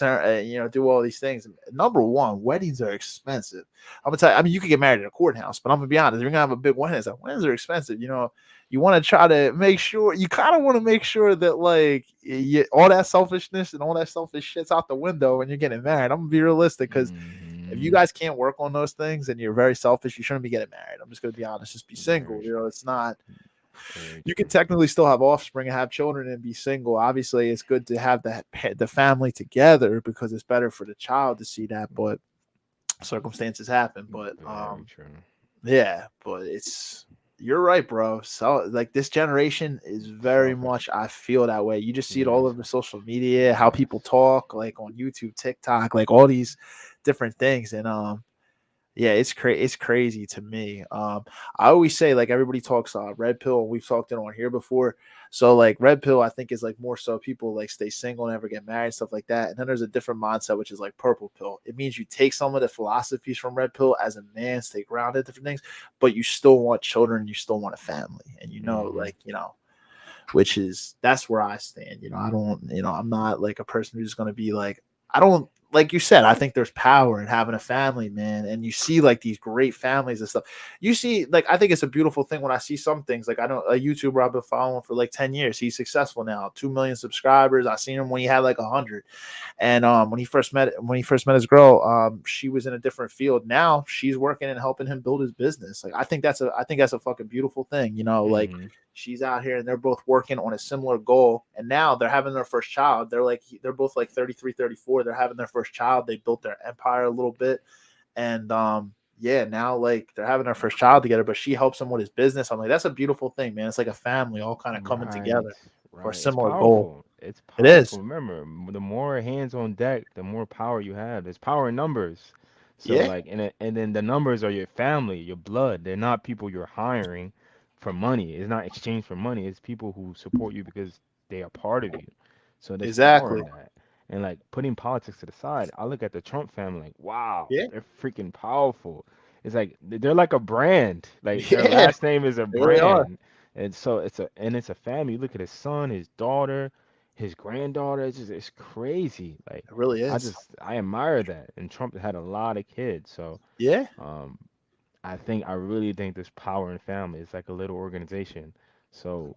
[SPEAKER 3] do all these things. Number one, weddings are expensive. I'm gonna tell you. I mean, you could get married in a courthouse, but I'm gonna be honest. If you're gonna have a big wedding, it's like weddings are expensive. You want to try to make sure. You kind of want to make sure that like all that selfishness and all that selfish shit's out the window when you're getting married. I'm gonna be realistic, because if you
[SPEAKER 4] Hmm.
[SPEAKER 3] guys can't work on those things and you're very selfish, you shouldn't be getting married. I'm just going to be honest. Just be
[SPEAKER 4] Very
[SPEAKER 3] single.
[SPEAKER 4] true.
[SPEAKER 3] It's not,
[SPEAKER 4] Very
[SPEAKER 3] you can
[SPEAKER 4] true.
[SPEAKER 3] technically still have offspring and have children and be single. Obviously, it's good to have the family together because it's better for the child to see that. But circumstances happen. But
[SPEAKER 4] Very true.
[SPEAKER 3] yeah, but you're right, bro. So like this generation is very
[SPEAKER 4] Selfish.
[SPEAKER 3] much, I feel that way. You just see it all
[SPEAKER 4] Very
[SPEAKER 3] over
[SPEAKER 4] selfish.
[SPEAKER 3] social media, how
[SPEAKER 4] Yes.
[SPEAKER 3] people talk, like on YouTube, TikTok, like all these different things. And yeah, it's crazy to me. I always say, like, everybody talks red pill, and we've talked it on here before. So like red pill, I think, is like more so people like stay single, never get married, stuff like that. And then there's a different mindset, which is like purple pill. It means you take some of the philosophies from red pill as a man, stay grounded, different things, but you still want children, you still want a family, and
[SPEAKER 4] Hmm.
[SPEAKER 3] which is, that's where I stand. I don't, I'm not like a person who's going to be like, I don't, like you said, I think there's power in having a family, man. And you see like these great families and stuff. You see, like, I think it's a beautiful thing when I see some things. Like, I know a YouTuber I've been following for like 10 years. He's successful now, 2 million subscribers. I seen him when he had like 100. And when he first met his girl, she was in a different field. Now she's working and helping him build his business. Like, I think that's a fucking beautiful thing. Like,
[SPEAKER 4] Hmm.
[SPEAKER 3] she's out here and they're both working on a similar goal. And now they're having their first child. They're both like 33, 34. They're having their first child. They built their empire a little bit. And yeah, now like they're having their first child together, but she helps him with his business. I'm like, that's a beautiful thing, man. It's like a family all kind of coming
[SPEAKER 4] Right.
[SPEAKER 3] together for a
[SPEAKER 4] Right. It's
[SPEAKER 3] similar goal.
[SPEAKER 4] powerful. It's
[SPEAKER 3] It is.
[SPEAKER 4] powerful. Remember, the more hands on deck, the more power you have. There's power in numbers. So
[SPEAKER 3] Yeah,
[SPEAKER 4] like, and then the numbers are your family, your blood. They're not people you're hiring for money. It's not exchange for money. It's people who support you because they are part of you. So there's power
[SPEAKER 3] exactly.
[SPEAKER 4] in that. And like putting politics to the side, I look at the Trump family like, wow,
[SPEAKER 3] Yeah.
[SPEAKER 4] they're freaking powerful. It's like they're like a brand. Like their
[SPEAKER 3] Yeah,
[SPEAKER 4] last name is a
[SPEAKER 3] they really are.
[SPEAKER 4] brand. And so it's a family. You look at his son, his daughter, his granddaughter. It's crazy. Like
[SPEAKER 3] It really is.
[SPEAKER 4] I admire that. And Trump had a lot of kids, so
[SPEAKER 3] Yeah.
[SPEAKER 4] um, I really think there's power in family. It's like a little organization. So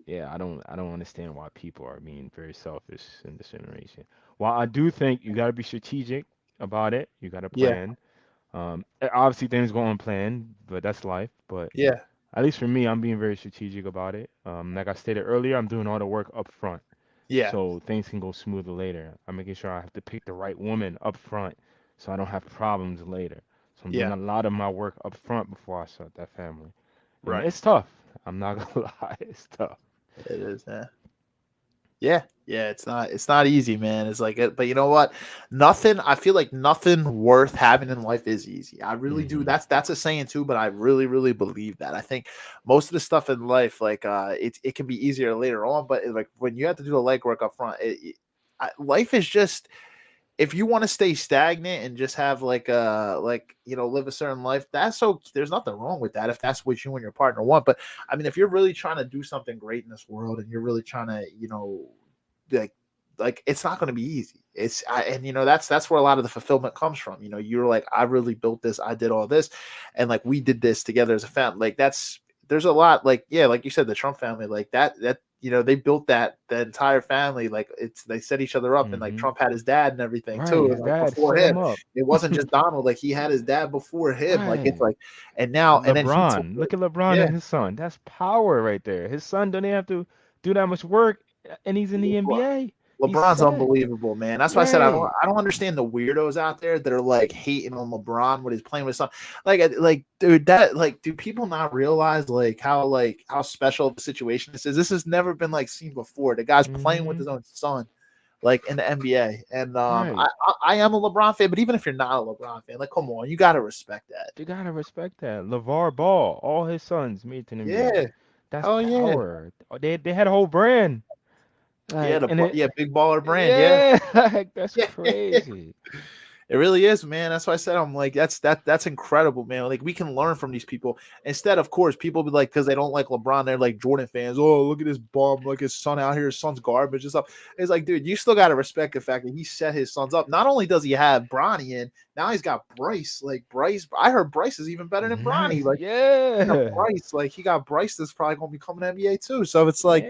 [SPEAKER 4] yeah, I don't understand why people are being very selfish in this generation. While I do think you got to be strategic about it, you got to
[SPEAKER 3] Yeah.
[SPEAKER 4] plan. Obviously things go unplanned, but that's life. But
[SPEAKER 3] Yeah.
[SPEAKER 4] at least for me, I'm being very strategic about it. Like I stated earlier, I'm doing all the work up front,
[SPEAKER 3] Yeah.
[SPEAKER 4] so things can go smoother later. I'm making sure I have to pick the right woman up front, so I don't have problems later. So I'm doing
[SPEAKER 3] Yeah.
[SPEAKER 4] a lot of my work up front before I start that family, and
[SPEAKER 3] Right.
[SPEAKER 4] it's tough. I'm not gonna lie, it's tough.
[SPEAKER 3] It is, man. Yeah, yeah, it's not easy, man. It's like it, but you know what? Nothing. I feel like nothing worth having in life is easy. I really do.
[SPEAKER 4] Hmm.
[SPEAKER 3] That's a saying too, but I really really believe that. I think most of the stuff in life, like it can be easier later on, but like when you have to do the legwork up front, life is just if you want to stay stagnant and just have like live a certain life, that's so there's nothing wrong with that if that's what you and your partner want. But I mean, if you're really trying to do something great in this world and you're really trying to like it's not going to be easy. And that's where a lot of the fulfillment comes from. You're like, I really built this, I did all this, and like we did this together as a family. Like there's a lot, like, yeah, like you said, the Trump family, like that they built that the entire family, like they set each other up, and like
[SPEAKER 4] Hmm.
[SPEAKER 3] Trump had his dad and everything
[SPEAKER 4] Right.
[SPEAKER 3] too, and
[SPEAKER 4] His
[SPEAKER 3] like
[SPEAKER 4] dad
[SPEAKER 3] before
[SPEAKER 4] set him
[SPEAKER 3] him,
[SPEAKER 4] up.
[SPEAKER 3] it wasn't just Donald, like he had his dad before him, like it's
[SPEAKER 4] Right.
[SPEAKER 3] like, and then he took
[SPEAKER 4] LeBron.
[SPEAKER 3] it.
[SPEAKER 4] Look at LeBron
[SPEAKER 3] Yeah.
[SPEAKER 4] and his son. That's power right there. His son don't even have to do that much work, and he's in the NBA. He's
[SPEAKER 3] LeBron's
[SPEAKER 4] set.
[SPEAKER 3] unbelievable, man. That's why I said
[SPEAKER 4] Right.
[SPEAKER 3] I don't understand the weirdos out there that are like hating on LeBron when he's playing with some like dude, that like do people not realize how special the situation this is? This has never been like seen before. The guy's playing with
[SPEAKER 4] Hmm.
[SPEAKER 3] his own son, like in the NBA. And
[SPEAKER 4] Right.
[SPEAKER 3] I am a LeBron fan, but even if you're not a LeBron fan, like come on, you gotta respect that.
[SPEAKER 4] You gotta respect that. LeVar Ball, all his sons made it to the NBA.
[SPEAKER 3] Yeah.
[SPEAKER 4] That's
[SPEAKER 3] Hell yeah.
[SPEAKER 4] power. They had a whole brand.
[SPEAKER 3] Yeah,
[SPEAKER 4] Like, and it,
[SPEAKER 3] yeah, big baller brand, yeah.
[SPEAKER 4] yeah, like that's
[SPEAKER 3] Yeah.
[SPEAKER 4] crazy.
[SPEAKER 3] It really is, man. That's why I said I'm like that's incredible, man. Like we can learn from these people. Instead, of course, people be like because they don't like LeBron, they're like Jordan fans. Oh, look at this bum, like his son out here, his son's garbage and stuff. It's like, dude, you still got to respect the fact that he set his sons up. Not only does he have Bronny in, now he's got Bryce. Like Bryce, I heard Bryce is even better than Bronny.
[SPEAKER 4] Nice.
[SPEAKER 3] Like
[SPEAKER 4] Yeah.
[SPEAKER 3] He got Bryce that's probably gonna become an NBA too. So it's like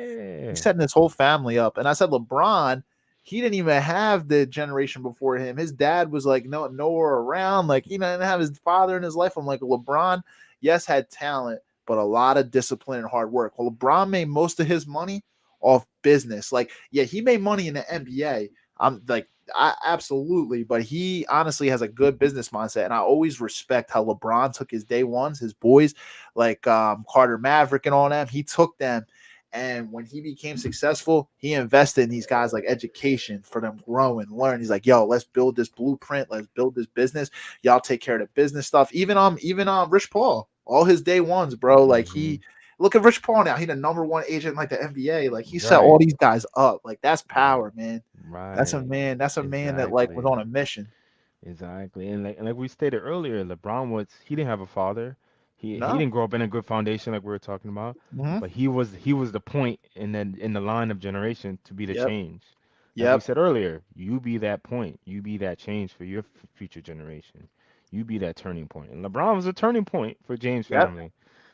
[SPEAKER 3] he's
[SPEAKER 4] Yeah.
[SPEAKER 3] setting his whole family up. And I said LeBron, he didn't even have the generation before him. His dad was like nowhere around. Like he didn't have his father in his life. I'm like LeBron, yes, had talent, but a lot of discipline and hard work. Well, LeBron made most of his money off business. Like, yeah, he made money in the NBA. I'm like, I absolutely, but he honestly has a good business mindset, and I always respect how LeBron took his day ones, his boys, like Carter Maverick and all them. He took them, and when he became successful, he invested in these guys like education for them grow and learn. He's like, yo, let's build this blueprint. Let's build this business. Y'all take care of the business stuff. Even Rich Paul, all his day ones, bro. Like
[SPEAKER 4] Hmm.
[SPEAKER 3] look at Rich Paul now. He the number one agent in, like the NBA. Like he set all
[SPEAKER 4] Right.
[SPEAKER 3] these guys up. Like that's power, man. That's a
[SPEAKER 4] Right.
[SPEAKER 3] man. That's a man that like was
[SPEAKER 4] Exactly.
[SPEAKER 3] on a mission.
[SPEAKER 4] Exactly. And like we stated earlier, LeBron he didn't have a father. He
[SPEAKER 3] No.
[SPEAKER 4] didn't grow up in a good foundation like we were talking about,
[SPEAKER 3] Mm-hmm.
[SPEAKER 4] but he was the point in the line of generation to be the
[SPEAKER 3] Yep.
[SPEAKER 4] change. Like we
[SPEAKER 3] Yep.
[SPEAKER 4] said earlier, you be that point. You be that change for your future generation. You be that turning point. And LeBron was a turning point for James
[SPEAKER 3] Yep.
[SPEAKER 4] family.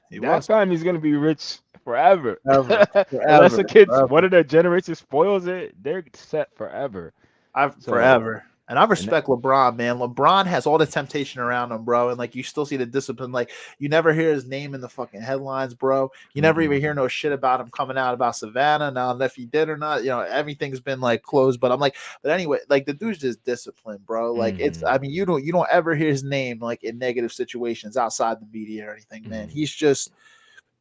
[SPEAKER 3] He
[SPEAKER 4] That
[SPEAKER 3] was
[SPEAKER 4] family's gonna be rich forever.
[SPEAKER 3] forever,
[SPEAKER 4] Unless
[SPEAKER 3] forever,
[SPEAKER 4] the kids, one
[SPEAKER 3] forever.
[SPEAKER 4] of their generation spoils it, they're set forever.
[SPEAKER 3] I've
[SPEAKER 4] So,
[SPEAKER 3] forever. And I
[SPEAKER 4] and that,
[SPEAKER 3] respect LeBron, man. LeBron has all the temptation around him, bro. And like you still see the discipline. Like you never hear his name in the fucking headlines, bro. You never even
[SPEAKER 4] mm-mm,
[SPEAKER 3] hear no shit about him coming out about Savannah. Now, if he did or not, everything's been like closed. But I'm like, but anyway, like the dude's just disciplined, bro. Like
[SPEAKER 4] mm-hmm,
[SPEAKER 3] I mean, you don't ever hear his name like in negative situations outside the media or anything, man.
[SPEAKER 4] mm-hmm.
[SPEAKER 3] He's just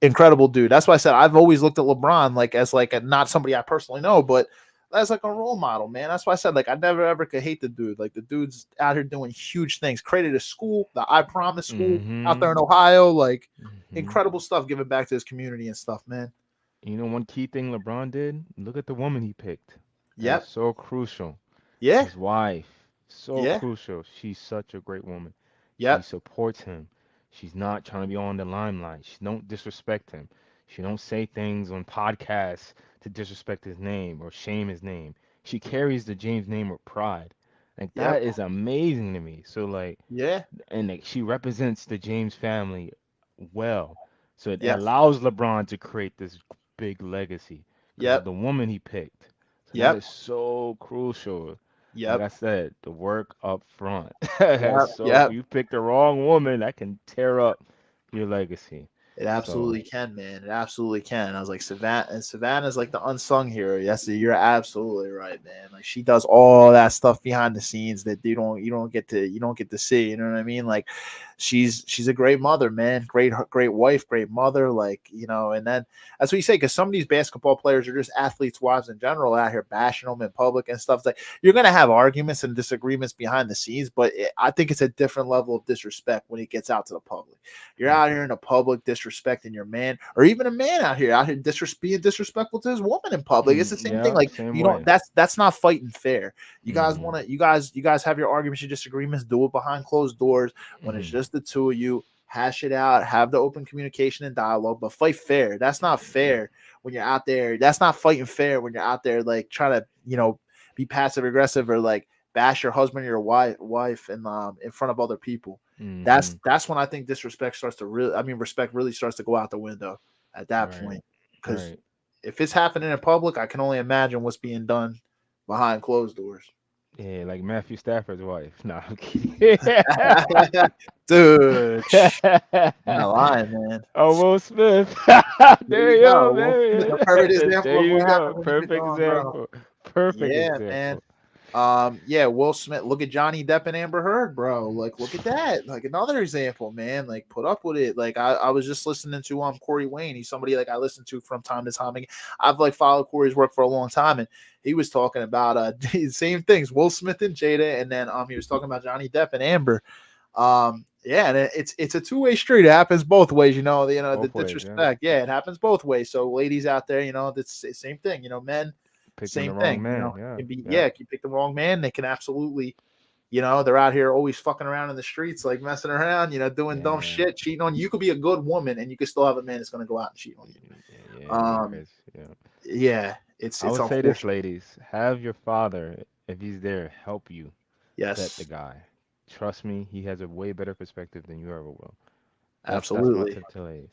[SPEAKER 3] incredible dude. That's why I said I've always looked at LeBron like as like a not somebody I personally know, but as like a role model, man. That's why I said like I never ever could hate the dude. Like the dude's out here doing huge things. Created a school, the I Promise School out
[SPEAKER 4] Mm-hmm.
[SPEAKER 3] there in Ohio. Like
[SPEAKER 4] Mm-hmm.
[SPEAKER 3] incredible stuff, giving back to his community and stuff, man.
[SPEAKER 4] You know, one key thing LeBron did, look at the woman he picked. That is
[SPEAKER 3] Yep.
[SPEAKER 4] so crucial.
[SPEAKER 3] Yeah.
[SPEAKER 4] His wife, so
[SPEAKER 3] Yeah.
[SPEAKER 4] crucial. She's such a great woman. She
[SPEAKER 3] Yep.
[SPEAKER 4] supports him. She's not trying to be on the limelight. She don't disrespect him. She don't say things on podcasts to disrespect his name or shame his name. She carries the James name with pride. Like
[SPEAKER 3] Yep.
[SPEAKER 4] that is amazing to me. So like,
[SPEAKER 3] Yeah.
[SPEAKER 4] and like she represents the James family well. So it
[SPEAKER 3] Yep.
[SPEAKER 4] allows LeBron to create this big legacy because of
[SPEAKER 3] Yep.
[SPEAKER 4] the woman he picked. So that
[SPEAKER 3] Yep.
[SPEAKER 4] is so crucial. Like
[SPEAKER 3] Yep.
[SPEAKER 4] I said, the work up front.
[SPEAKER 3] Yep.
[SPEAKER 4] So
[SPEAKER 3] Yep.
[SPEAKER 4] you pick the wrong woman, that can tear up your legacy.
[SPEAKER 3] It
[SPEAKER 4] So
[SPEAKER 3] absolutely can, man. It absolutely can. I was like, Savannah's like the unsung hero. Yes, you're absolutely right, man. Like she does all that stuff behind the scenes that you don't get to see. You know what I mean? Like she's a great mother, man. Great wife, great mother. Like, and then that's what you say, because some of these basketball players are just athletes' wives in general out here bashing them in public and stuff. It's like you're gonna have arguments and disagreements behind the scenes, but I think it's a different level of disrespect when it gets out to the public. You're out here in the public disrespecting your man, or even a man out here being disrespectful to his woman in public. It's the same thing.
[SPEAKER 4] yeah,
[SPEAKER 3] Like
[SPEAKER 4] same
[SPEAKER 3] you don't.
[SPEAKER 4] way.
[SPEAKER 3] That's not fighting fair. You guys
[SPEAKER 4] Hmm.
[SPEAKER 3] want to. You guys have your arguments, your disagreements. Do it behind closed doors when it's
[SPEAKER 4] Hmm.
[SPEAKER 3] just the two of you. Hash it out. Have the open communication and dialogue, but fight fair. That's not fair when you're out there. That's not fighting fair when you're out there like trying to be passive aggressive or like bash your husband or your wife in front of other people.
[SPEAKER 4] Hmm.
[SPEAKER 3] That's when I think disrespect starts to respect really starts to go out the window at that
[SPEAKER 4] Right.
[SPEAKER 3] point. Because
[SPEAKER 4] Right.
[SPEAKER 3] if it's happening in public, I can only imagine what's being done behind closed doors.
[SPEAKER 4] Yeah, like Matthew Stafford's wife. Nah, I'm kidding.
[SPEAKER 3] Dude, you're not lying, man.
[SPEAKER 4] Oh, Will Smith.
[SPEAKER 3] There
[SPEAKER 4] There
[SPEAKER 3] you
[SPEAKER 4] you go.
[SPEAKER 3] go. Will
[SPEAKER 4] There
[SPEAKER 3] Smith,
[SPEAKER 4] you
[SPEAKER 3] a perfect
[SPEAKER 4] is.
[SPEAKER 3] example
[SPEAKER 4] There
[SPEAKER 3] of
[SPEAKER 4] you
[SPEAKER 3] what
[SPEAKER 4] go.
[SPEAKER 3] happens when you get
[SPEAKER 4] Perfect
[SPEAKER 3] going, bro.
[SPEAKER 4] example. Perfect
[SPEAKER 3] Yeah, man.
[SPEAKER 4] example.
[SPEAKER 3] Yeah, Will Smith. Look at Johnny Depp and Amber Heard, bro. Like, look at that. Like another example, man. Like, put up with it. Like, I was just listening to Corey Wayne. He's somebody like I listen to from time to time. I've like followed Corey's work for a long time, and he was talking about same things, Will Smith and Jada, and then he was talking about Johnny Depp and Amber. Yeah, and it's a two-way street. It happens both ways, the
[SPEAKER 4] Both ways, yeah.
[SPEAKER 3] disrespect. Yeah, it happens both ways. So ladies out there, that's the same thing. Men,
[SPEAKER 4] Picking the
[SPEAKER 3] same
[SPEAKER 4] wrong
[SPEAKER 3] thing.
[SPEAKER 4] man. Yeah.
[SPEAKER 3] Can be
[SPEAKER 4] Yep.
[SPEAKER 3] if you pick the wrong man, they can absolutely, they're out here always fucking around in the streets, like messing around, doing dumb
[SPEAKER 4] Yeah.
[SPEAKER 3] shit, cheating on you. You could be a good woman and you could still have a man that's gonna go out and cheat on you.
[SPEAKER 4] Yeah, there
[SPEAKER 3] Um,
[SPEAKER 4] is. Yeah.
[SPEAKER 3] yeah, it's
[SPEAKER 4] I would say this,
[SPEAKER 3] unfortunate.
[SPEAKER 4] ladies. Have your father, if he's there, help you vet the
[SPEAKER 3] Yes,
[SPEAKER 4] guy. Trust me, he has a way better perspective than you ever will. That's my
[SPEAKER 3] absolutely,
[SPEAKER 4] tip to ladies.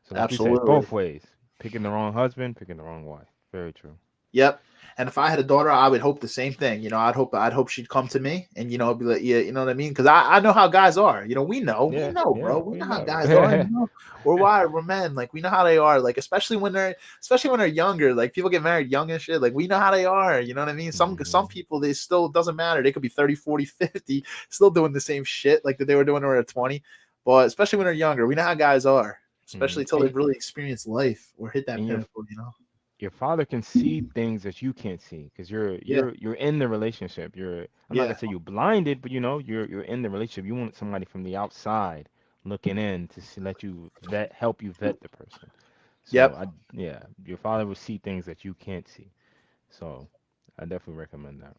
[SPEAKER 4] So like you said,
[SPEAKER 3] absolutely.
[SPEAKER 4] both ways. Picking the wrong husband, picking the wrong wife. Very true.
[SPEAKER 3] Yep. And if I had a daughter, I would hope the same thing. I'd hope she'd come to me and be like, yeah, you know what I mean? Because I know how guys are. We
[SPEAKER 4] Yeah,
[SPEAKER 3] know,
[SPEAKER 4] yeah,
[SPEAKER 3] bro. We
[SPEAKER 4] we
[SPEAKER 3] know how
[SPEAKER 4] know.
[SPEAKER 3] guys are. We're men. Like we know how they are. Like especially when they're younger. Like people get married young and shit. Like we know how they are. You know what I mean? Some
[SPEAKER 4] Hmm.
[SPEAKER 3] people, they still doesn't matter. They could be 30, 40, 50, still doing the same shit like that they were doing when they were 20. But especially when they're younger, we know how guys are. Especially
[SPEAKER 4] Hmm.
[SPEAKER 3] until they've really experienced life or hit that
[SPEAKER 4] And
[SPEAKER 3] pinnacle.
[SPEAKER 4] your father can see things that you can't see because you're
[SPEAKER 3] Yeah.
[SPEAKER 4] you're you're in the relationship. I'm not gonna
[SPEAKER 3] Yeah.
[SPEAKER 4] say you're blinded, but you're in the relationship. You want somebody from the outside looking in to see, let you help you vet the person. So
[SPEAKER 3] Yep.
[SPEAKER 4] yeah, your father will see things that you can't see. So I definitely recommend that.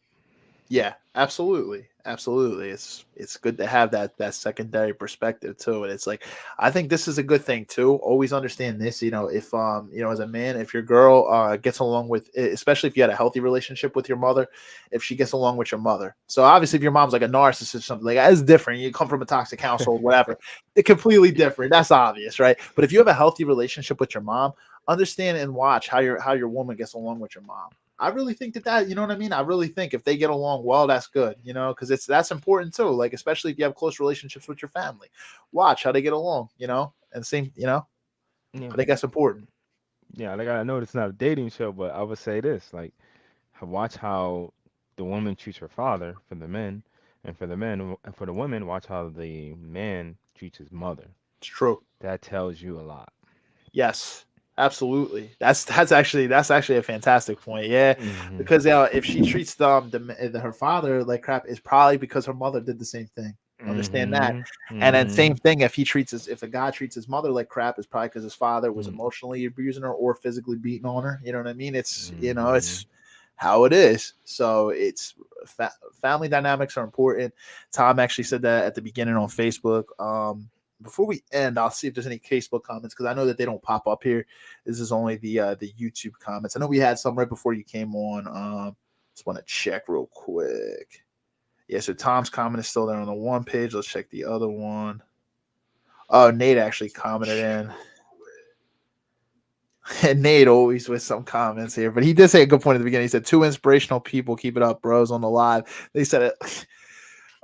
[SPEAKER 3] Yeah, absolutely. Absolutely. It's good to have that secondary perspective too. And it's like I think this is a good thing too. Always understand this, if as a man, if your girl gets along with, especially if you had a healthy relationship with your mother, if she gets along with your mother. So obviously if your mom's like a narcissist or something like that, it's different. You come from a toxic household, whatever. It's completely different. That's obvious, right? But if you have a healthy relationship with your mom, understand and watch how your woman gets along with your mom. I really think that you know what I mean? I really think if they get along well, that's good, because that's important too. Like, especially if you have close relationships with your family, watch how they get along, and same,
[SPEAKER 4] Yeah,
[SPEAKER 3] I think that's important.
[SPEAKER 4] yeah. Like I know it's not a dating show, but I would say this: like, watch how the woman treats her father for the men, and for the men, and for the women, watch how the man treats his mother.
[SPEAKER 3] It's true.
[SPEAKER 4] That tells you a lot.
[SPEAKER 3] Yes, absolutely. That's actually a fantastic point. Yeah,
[SPEAKER 4] Hmm.
[SPEAKER 3] because if she treats her father like crap, it's probably because her mother did the same thing. Understand that.
[SPEAKER 4] Hmm.
[SPEAKER 3] And then
[SPEAKER 4] Hmm.
[SPEAKER 3] same thing if a guy treats his mother like crap, it's probably because his father was
[SPEAKER 4] Mm.
[SPEAKER 3] emotionally abusing her or physically beating on her. You know what I mean?
[SPEAKER 4] Hmm.
[SPEAKER 3] It's how it is. So family dynamics are important. Tom actually said that at the beginning on Facebook. Before we end, I'll see if there's any Facebook comments because I know that they don't pop up here. This is only the YouTube comments. I know we had some right before you came on. Just want to check real quick. Yeah, so Tom's comment is still there on the one page. Let's check the other one. Oh, Nate actually commented in. And Nate always with some comments here, but he did say a good point at the beginning. He said, 2 inspirational people. Keep it up, bros, on the live. They said it.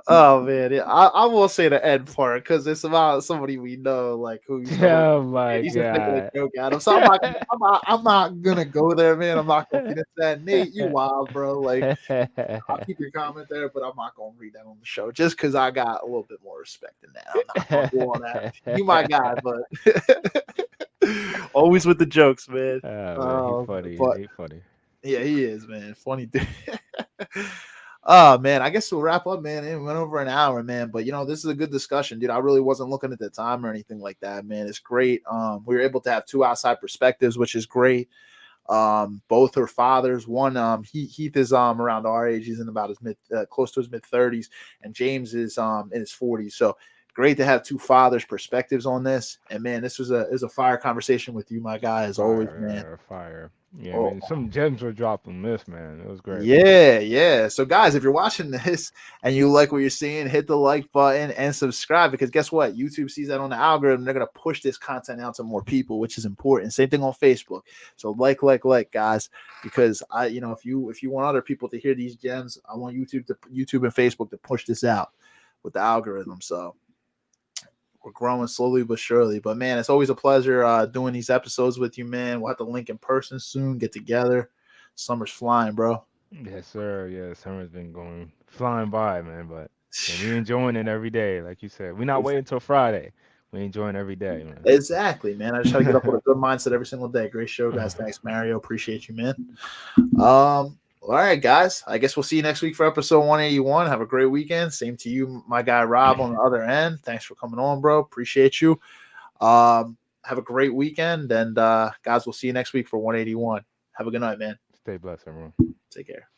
[SPEAKER 3] Oh man, yeah, I won't say the end part because it's about somebody we know, like who used to hold.
[SPEAKER 4] Oh my
[SPEAKER 3] He's just making a
[SPEAKER 4] god.
[SPEAKER 3] joke at him, so I'm not gonna go there, man. I'm not gonna get into that. Nate, you wild, bro. Like I'll keep your comment there, but I'm not gonna read that on the show just because I got a little bit more respect than that. I'm not gonna do all that. You my guy, but always with the jokes, man.
[SPEAKER 4] Oh man, he funny.
[SPEAKER 3] But
[SPEAKER 4] He funny.
[SPEAKER 3] yeah, he is, man. Funny dude. Oh man, I guess we'll wrap up, man. It went over an hour, man. But this is a good discussion, dude. I really wasn't looking at the time or anything like that, man. It's great. We were able to have two outside perspectives, which is great. Both are fathers. One, Heath is around our age. He's in about his close to his mid-30s, and James is in his 40s. So great to have two fathers' perspectives on this. And man, this was a fire conversation with you, my guy, as always, man.
[SPEAKER 4] Fire. Yeah,
[SPEAKER 3] Oh,
[SPEAKER 4] man. Some gems were dropped on this, man. It was great.
[SPEAKER 3] yeah. So, guys, if you're watching this and you like what you're seeing, hit the like button and subscribe because guess what? YouTube sees that on the algorithm. They're going to push this content out to more people, which is important. Same thing on Facebook. So, like, guys, because if you want other people to hear these gems, I want YouTube and Facebook to push this out with the algorithm. So, we're growing slowly but surely. But man, it's always a pleasure doing these episodes with you, man. We'll have to link in person soon, get together. Summer's flying, bro.
[SPEAKER 4] Yes, sir. Yeah, summer's been going flying by, man. But we enjoying it every day, like you said. We're not waiting until Friday. We enjoying every day, man.
[SPEAKER 3] Exactly, man. I just try to get up with a good mindset every single day. Great show, guys. Thanks, Mario. Appreciate you, man. All right, guys. I guess we'll see you next week for episode 181. Have a great weekend. Same to you, my guy Rob on the other end. Thanks for coming on, bro. Appreciate you. Have a great weekend, and guys, we'll see you next week for 181. Have a good night, man.
[SPEAKER 4] Stay blessed, everyone.
[SPEAKER 3] Take care.